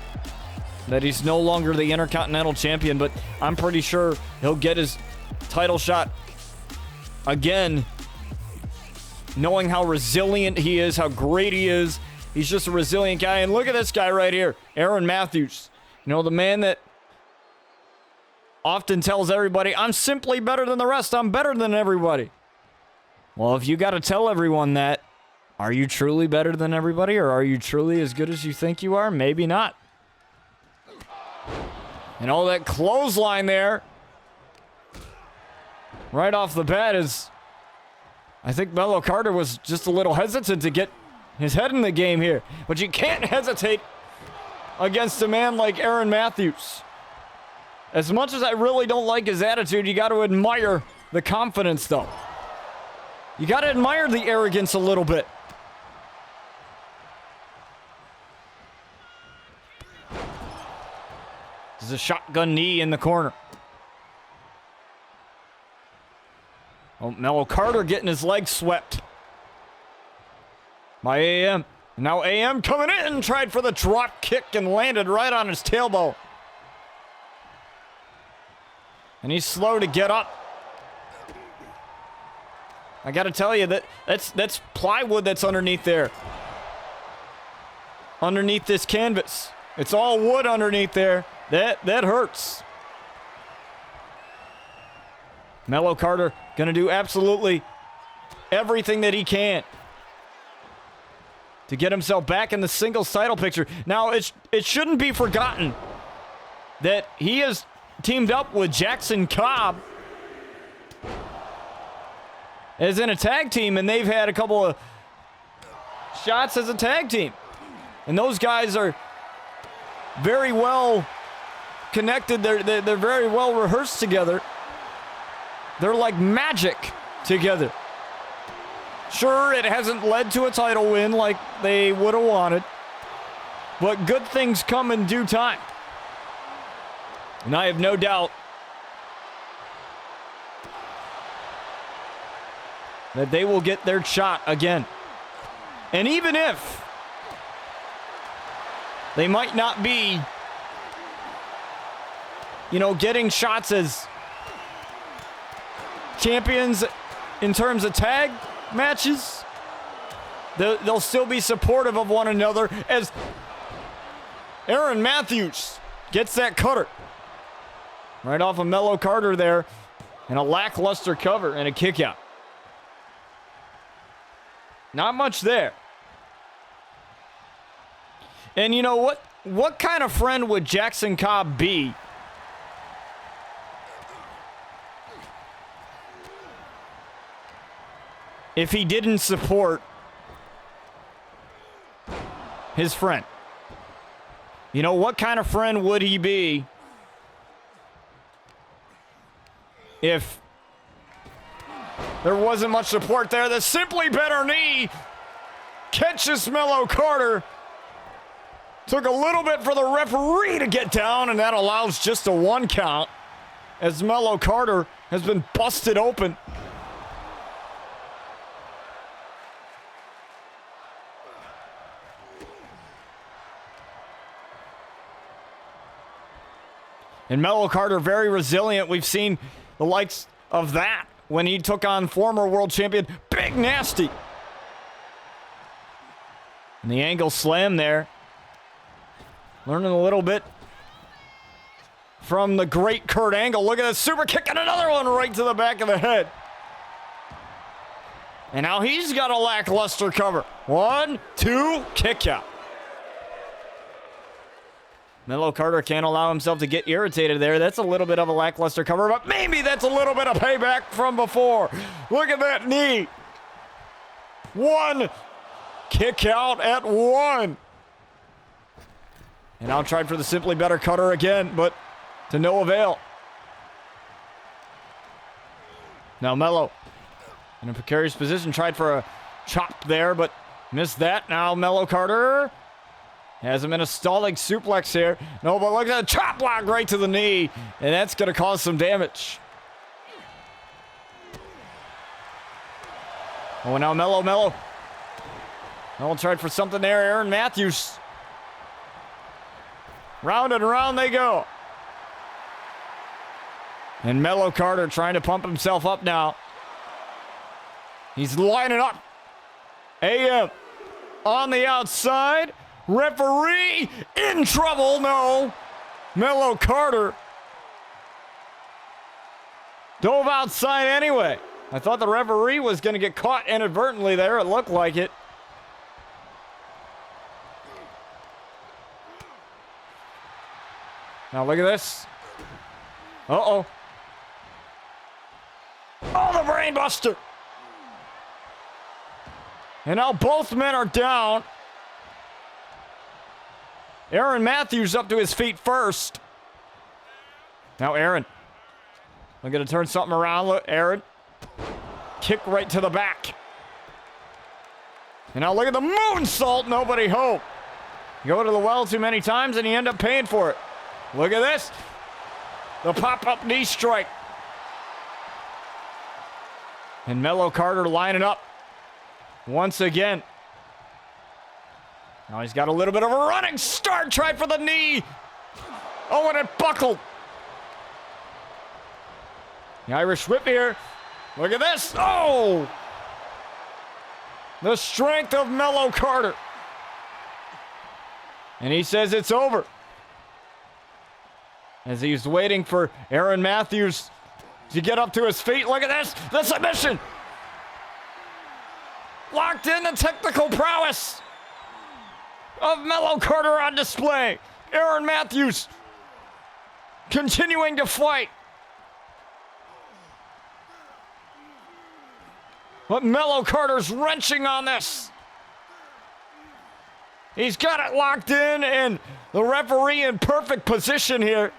that he's no longer the Intercontinental Champion, but I'm pretty sure he'll get his title shot again, knowing how resilient he is, how great he is. He's just a resilient guy. And look at this guy right here, Aaron Matthews. You know, the man that often tells everybody, I'm simply better than the rest. I'm better than everybody. Well, if you got to tell everyone that, are you truly better than everybody, or are you truly as good as you think you are? Maybe not. And all that clothesline there, right off the bat, is, I think Melo Carter was just a little hesitant to get his head in the game here. But you can't hesitate against a man like Aaron Matthews. As much as I really don't like his attitude, you got to admire the confidence, though. You got to admire the arrogance a little bit. There's a shotgun knee in the corner. Oh, Melo Carter getting his legs swept by AM. Now AM coming in, tried for the drop kick and landed right on his tailbone. And he's slow to get up. I got to tell you, that's plywood that's underneath there. Underneath this canvas. It's all wood underneath there. That hurts. Melo Carter going to do absolutely everything that he can to get himself back in the singles title picture. Now, it shouldn't be forgotten that he has teamed up with Jackson Cobb as in a tag team, and they've had a couple of shots as a tag team. And those guys are very well connected. They're very well rehearsed together. They're like magic together. Sure, it hasn't led to a title win like they would have wanted, but good things come in due time. And I have no doubt that they will get their shot again. And even if they might not be, you know, getting shots as champions in terms of tag matches, they'll still be supportive of one another as Aaron Matthews gets that cutter right off of Melo Carter there, and a lackluster cover and a kick out. Not much there. And you know what kind of friend would Jackson Cobb be if he didn't support his friend? You know, what kind of friend would he be if there wasn't much support there? The simply better knee catches Melo Carter. Took a little bit for the referee to get down, and that allows just a 1 count as Melo Carter has been busted open. And Melo Carter, very resilient. We've seen the likes of that when he took on former world champion Big Nasty. And the angle slam there. Learning a little bit from the great Kurt Angle. Look at that super kick and another one right to the back of the head. And now he's got a lackluster cover. 1, 2, kick out. Melo Carter can't allow himself to get irritated there. That's a little bit of a lackluster cover, but maybe that's a little bit of payback from before. Look at that knee. 1, kick out at 1. And now tried for the simply better cutter again, but to no avail. Now Melo in a precarious position, tried for a chop there, but missed that. Now Melo Carter Has him in a stalling suplex here. No, but look at the chop block right to the knee. And that's going to cause some damage. Oh, now Melo. Melo tried for something there. Aaron Matthews. Round and round they go. And Melo Carter trying to pump himself up now. He's lining up. AM on the outside. Referee in trouble. No. Melo Carter dove outside anyway. I thought the referee was going to get caught inadvertently there. It looked like it. Now look at this. Uh-oh. Oh, the brain buster. And now both men are down. Aaron Matthews up to his feet first. Now Aaron. I'm going to turn something around. Look, Aaron. Kick right to the back. And now look at the moonsault. Nobody home. You go to the well too many times and you end up paying for it. Look at this. The pop-up knee strike. And Melo Carter lining up once again. Now he's got a little bit of a running start. Tried for the knee. Oh, and it buckled. The Irish whip here. Look at this. Oh! The strength of Melo Carter. And he says it's over. As he's waiting for Aaron Matthews to get up to his feet. Look at this. The submission. Locked in, the technical prowess of Melo Carter on display. Aaron Matthews continuing to fight. But Melo Carter's wrenching on this. He's got it locked in, and the referee in perfect position here.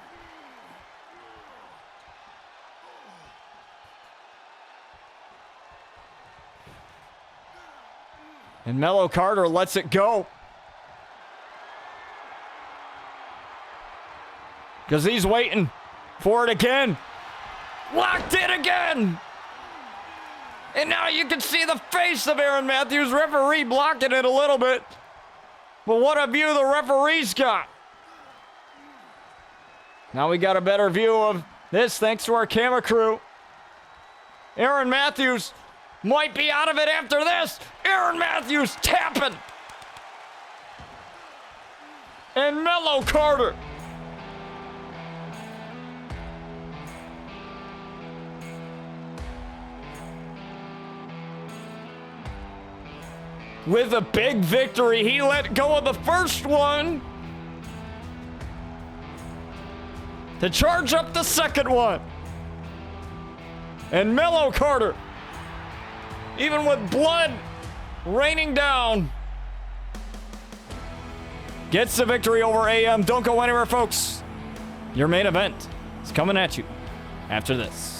And Melo Carter lets it go. Because he's waiting for it again. Locked in again. And now you can see the face of Aaron Matthews. Referee blocking it a little bit. But what a view the referee's got. Now we got a better view of this thanks to our camera crew. Aaron Matthews might be out of it after this. Aaron Matthews tapping. And Melo Carter. With a big victory, he let go of the first one to charge up the second one. And Melo Carter, even with blood raining down, gets the victory over AM. Don't go anywhere, folks. Your main event is coming at you after this.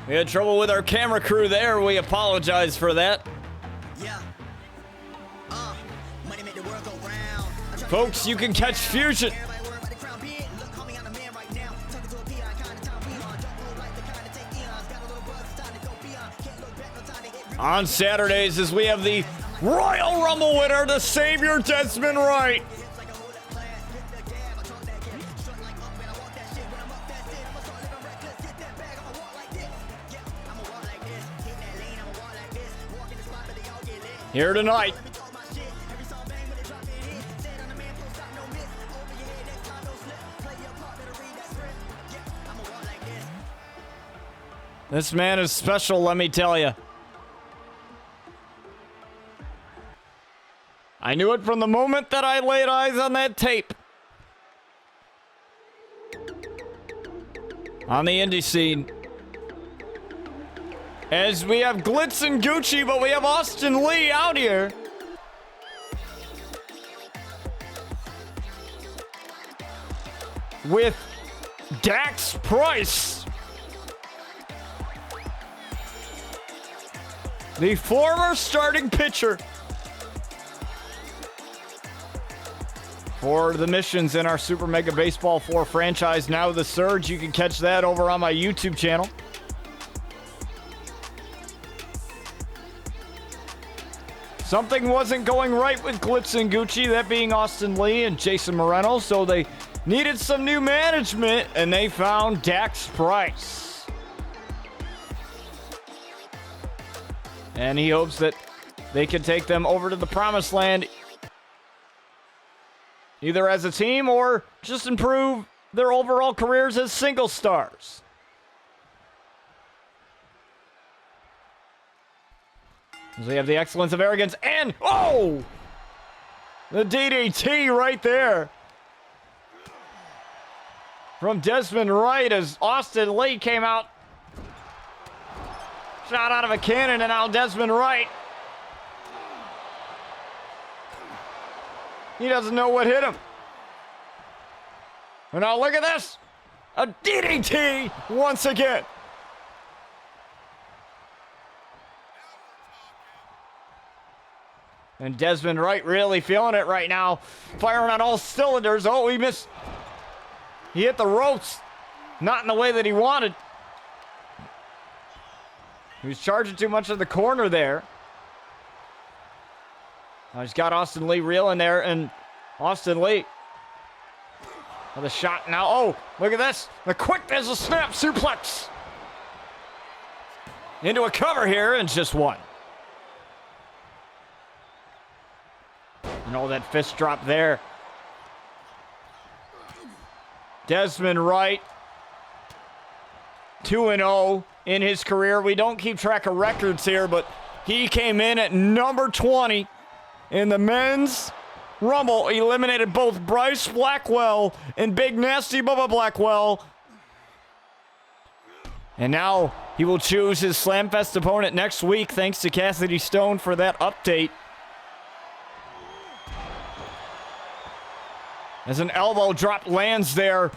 We had trouble with our camera crew there. We apologize for that. Yeah. Money make the world go round. Folks, you can catch Fusion on Saturdays as we have the Royal Rumble winner, the Savior Dezmond Wright. Here tonight. This man is special, let me tell you. I knew it from the moment that I laid eyes on that tape. On the indie scene. As we have Glitz and Gucci, but we have Austin Lee out here. With Dax Price. the former starting pitcher for the Missions in our Super Mega Baseball 4 franchise. Now the Surge. You can catch that over on my YouTube channel. Something wasn't going right with Glitz and Gucci, that being Austin Lee and Jason Moreno, so they needed some new management, and they found Dax Price. And he hopes that they can take them over to the promised land, either as a team or just improve their overall careers as single stars. So we have the excellence of arrogance and, oh! The DDT right there. From Dezmond Wright as Austin Lee came out. Shot out of a cannon, and now Dezmond Wright. He doesn't know what hit him. And now look at this. A DDT once again. And Dezmond Wright really feeling it right now. Firing on all cylinders. Oh, he missed. He hit the ropes. Not in the way that he wanted. He was charging too much in the corner there. Now he's got Austin Lee reeling there. And Austin Lee with a shot now. Oh, look at this. The quickness of snap suplex. Into a cover here and just one. And all that fist drop there. Dezmond Wright, 2-0 in his career. We don't keep track of records here, but he came in at number 20 in the men's Rumble. Eliminated both Bryce Blackwell and Big Nasty Bubba Blackwell. And now he will choose his Slamfest opponent next week, thanks to Cassidy Stone for that update. As an elbow drop lands there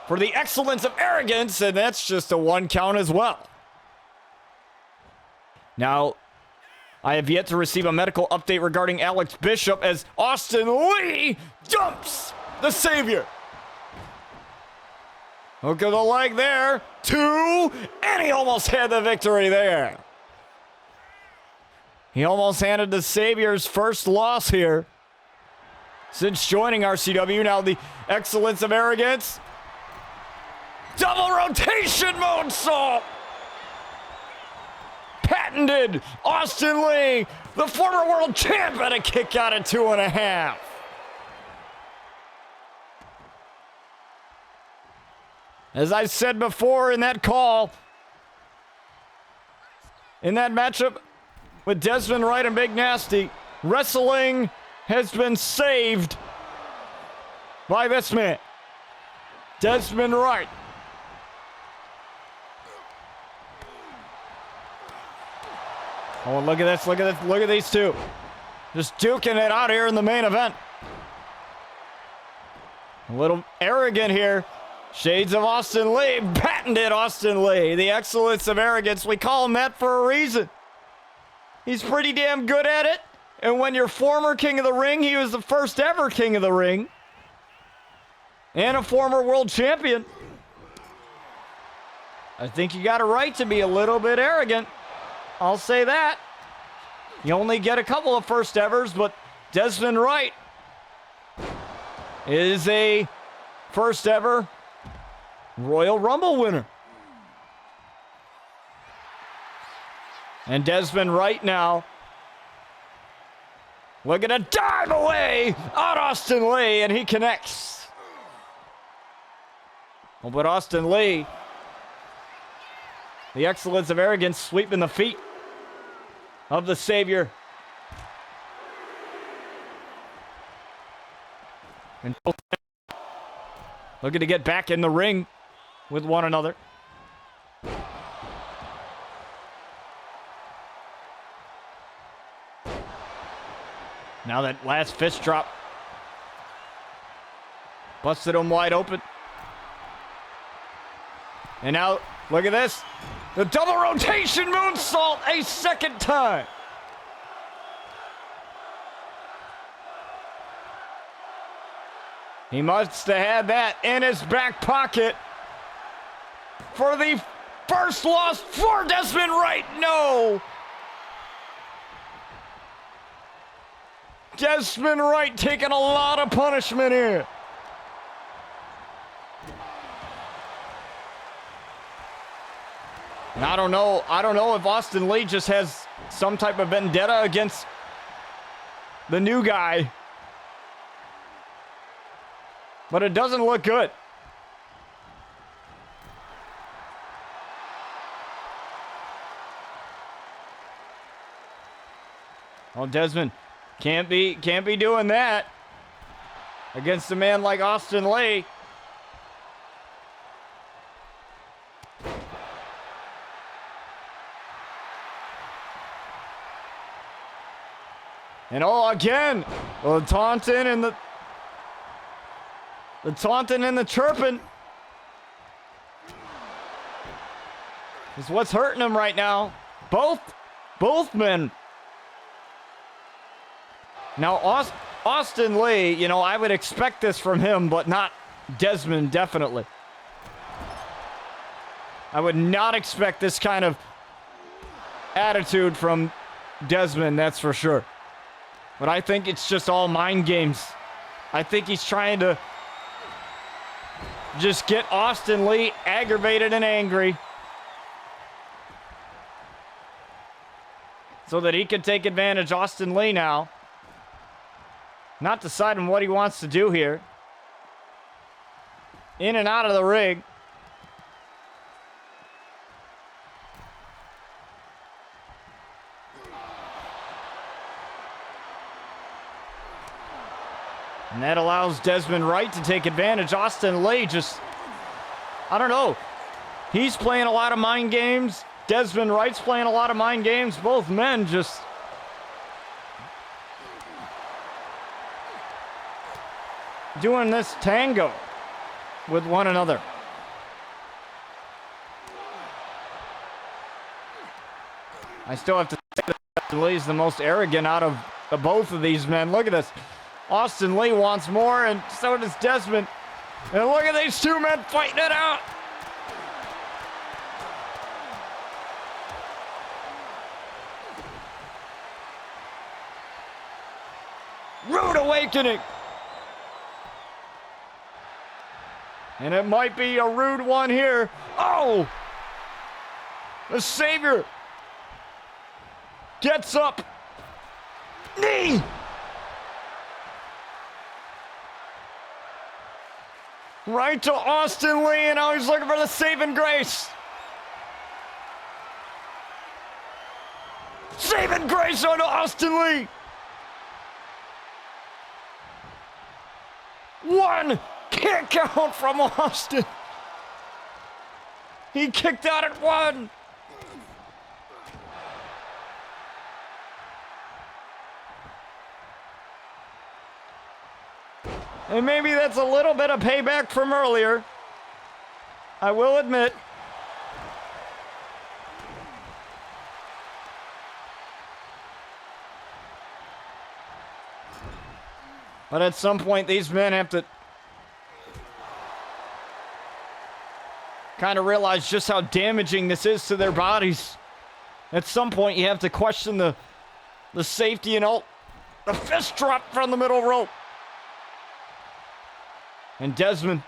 for the excellence of arrogance, and that's just a 1 count as well. Now, I have yet to receive a medical update regarding Alex Bishop as Austin Lee dumps the Savior. Hook of the leg there, 2, and he almost had the victory there. He almost handed the Savior's first loss here since joining RCW. Now the excellence of arrogance. Double rotation moonsault. Patented Austin Lee, the former world champ, at a kick out at 2.5. As I said before in that call, in that matchup with Dezmond Wright and Big Nasty, wrestling has been saved by this man, Dezmond Wright. Oh, look at this, look at this, look at these two. Just duking it out here in the main event. A little arrogant here. Shades of Austin Lee, patented Austin Lee. The excellence of arrogance, we call him that for a reason. He's pretty damn good at it. And when you're former King of the Ring, he was the first ever King of the Ring. And a former world champion. I think you got a right to be a little bit arrogant. I'll say that. You only get a couple of first evers, but Dezmond Wright is a first ever Royal Rumble winner. And Dezmond Wright now looking to dive away on Austin Lee, and he connects. Oh, but Austin Lee, the excellence of arrogance, sweeping the feet of the Savior. And looking to get back in the ring with one another. Now that last fist drop busted him wide open. And now, look at this. The double rotation moonsault a second time. He must have had that in his back pocket for the first loss for Dezmond Wright. No! Dezmond Wright taking a lot of punishment here. And I don't know if Austin Lee just has some type of vendetta against the new guy. But it doesn't look good. Oh, Dezmond can't be doing that against a man like Austin Lee. And oh, again, the taunting and the taunting and the chirping is what's hurting him right now. Both men. Now, Austin Lee, you know, I would expect this from him, but not Dezmond, definitely. I would not expect this kind of attitude from Dezmond, that's for sure. But I think it's just all mind games. I think he's trying to just get Austin Lee aggravated and angry so that he can take advantage. Austin Lee now not deciding what he wants to do here. In and out of the ring. And that allows Dezmond Wright to take advantage. Austin Lee just, I don't know. He's playing a lot of mind games. Dezmond Wright's playing a lot of mind games. Both men just doing this tango with one another. I still have to say that Austin Lee's the most arrogant out of both of these men. Look at this. Austin Lee wants more, and so does Dezmond. And look at these two men fighting it out. Rude awakening. And it might be a rude one here. Oh! The Savior gets up. Knee! Right to Austin Lee, and now he's looking for the saving grace. Saving grace on Austin Lee. One kick out from Austin. He kicked out at one. And maybe that's a little bit of payback from earlier. I will admit. But at some point, these men have to kind of realize just how damaging this is to their bodies. At some point, you have to question the safety and all. The fist drop from the middle rope. And Dezmond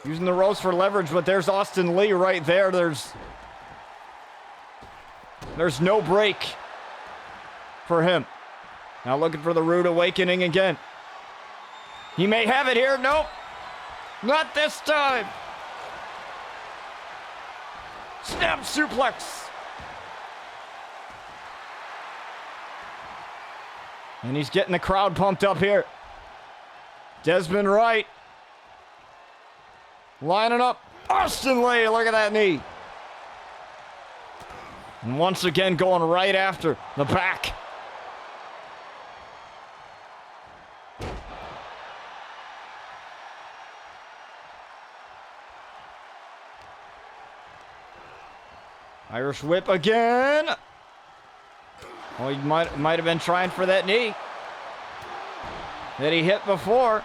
using the ropes for leverage, but there's Austin Lee right there. There's no break for him. Now looking for the rude awakening again. He may have it here. Nope. Not this time. Snap suplex. And he's getting the crowd pumped up here. Dezmond Wright lining up. Austin Lee, look at that knee. And once again going right after the back. Irish whip again. Oh, he might have been trying for that knee. that he hit before.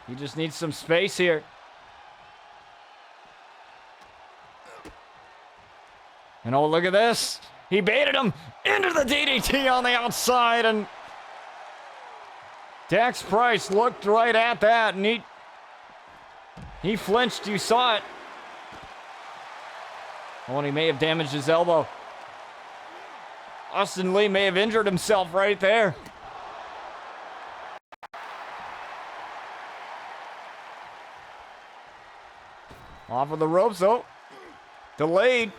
He just needs some space here. And oh, look at this. He baited him into the DDT on the outside, and Dax Price looked right at that, and he flinched. You saw it. Oh, and he may have damaged his elbow. Austin Lee may have injured himself right there. Off of the ropes, though. Delayed.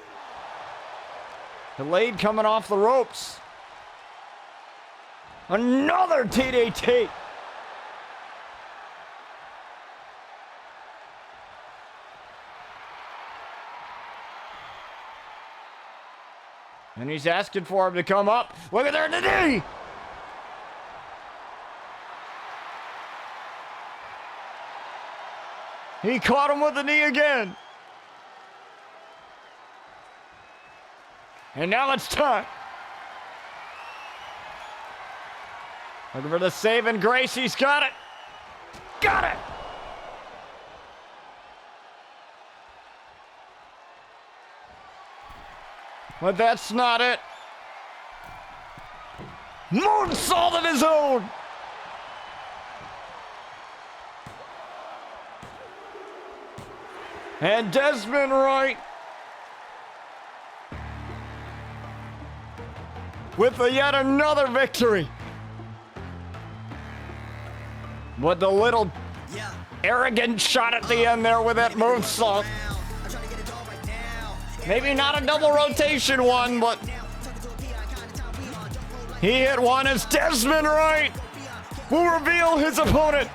Delayed coming off the ropes. Another DDT. And he's asking for him to come up. Look at there, the knee. He caught him with the knee again. And now it's time. Looking for the saving grace. He's got it. Got it. But that's not it. Moonsault of his own. And Dezmond Wright with yet another victory. With the little arrogant shot at the end there with that moonsault. Maybe not a double rotation one, but he hit one as Dezmond Wright will reveal his opponent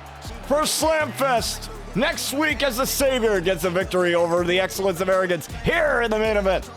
for Slamfest next week as the Savior gets a victory over the Excellence of Arrogance here in the main event.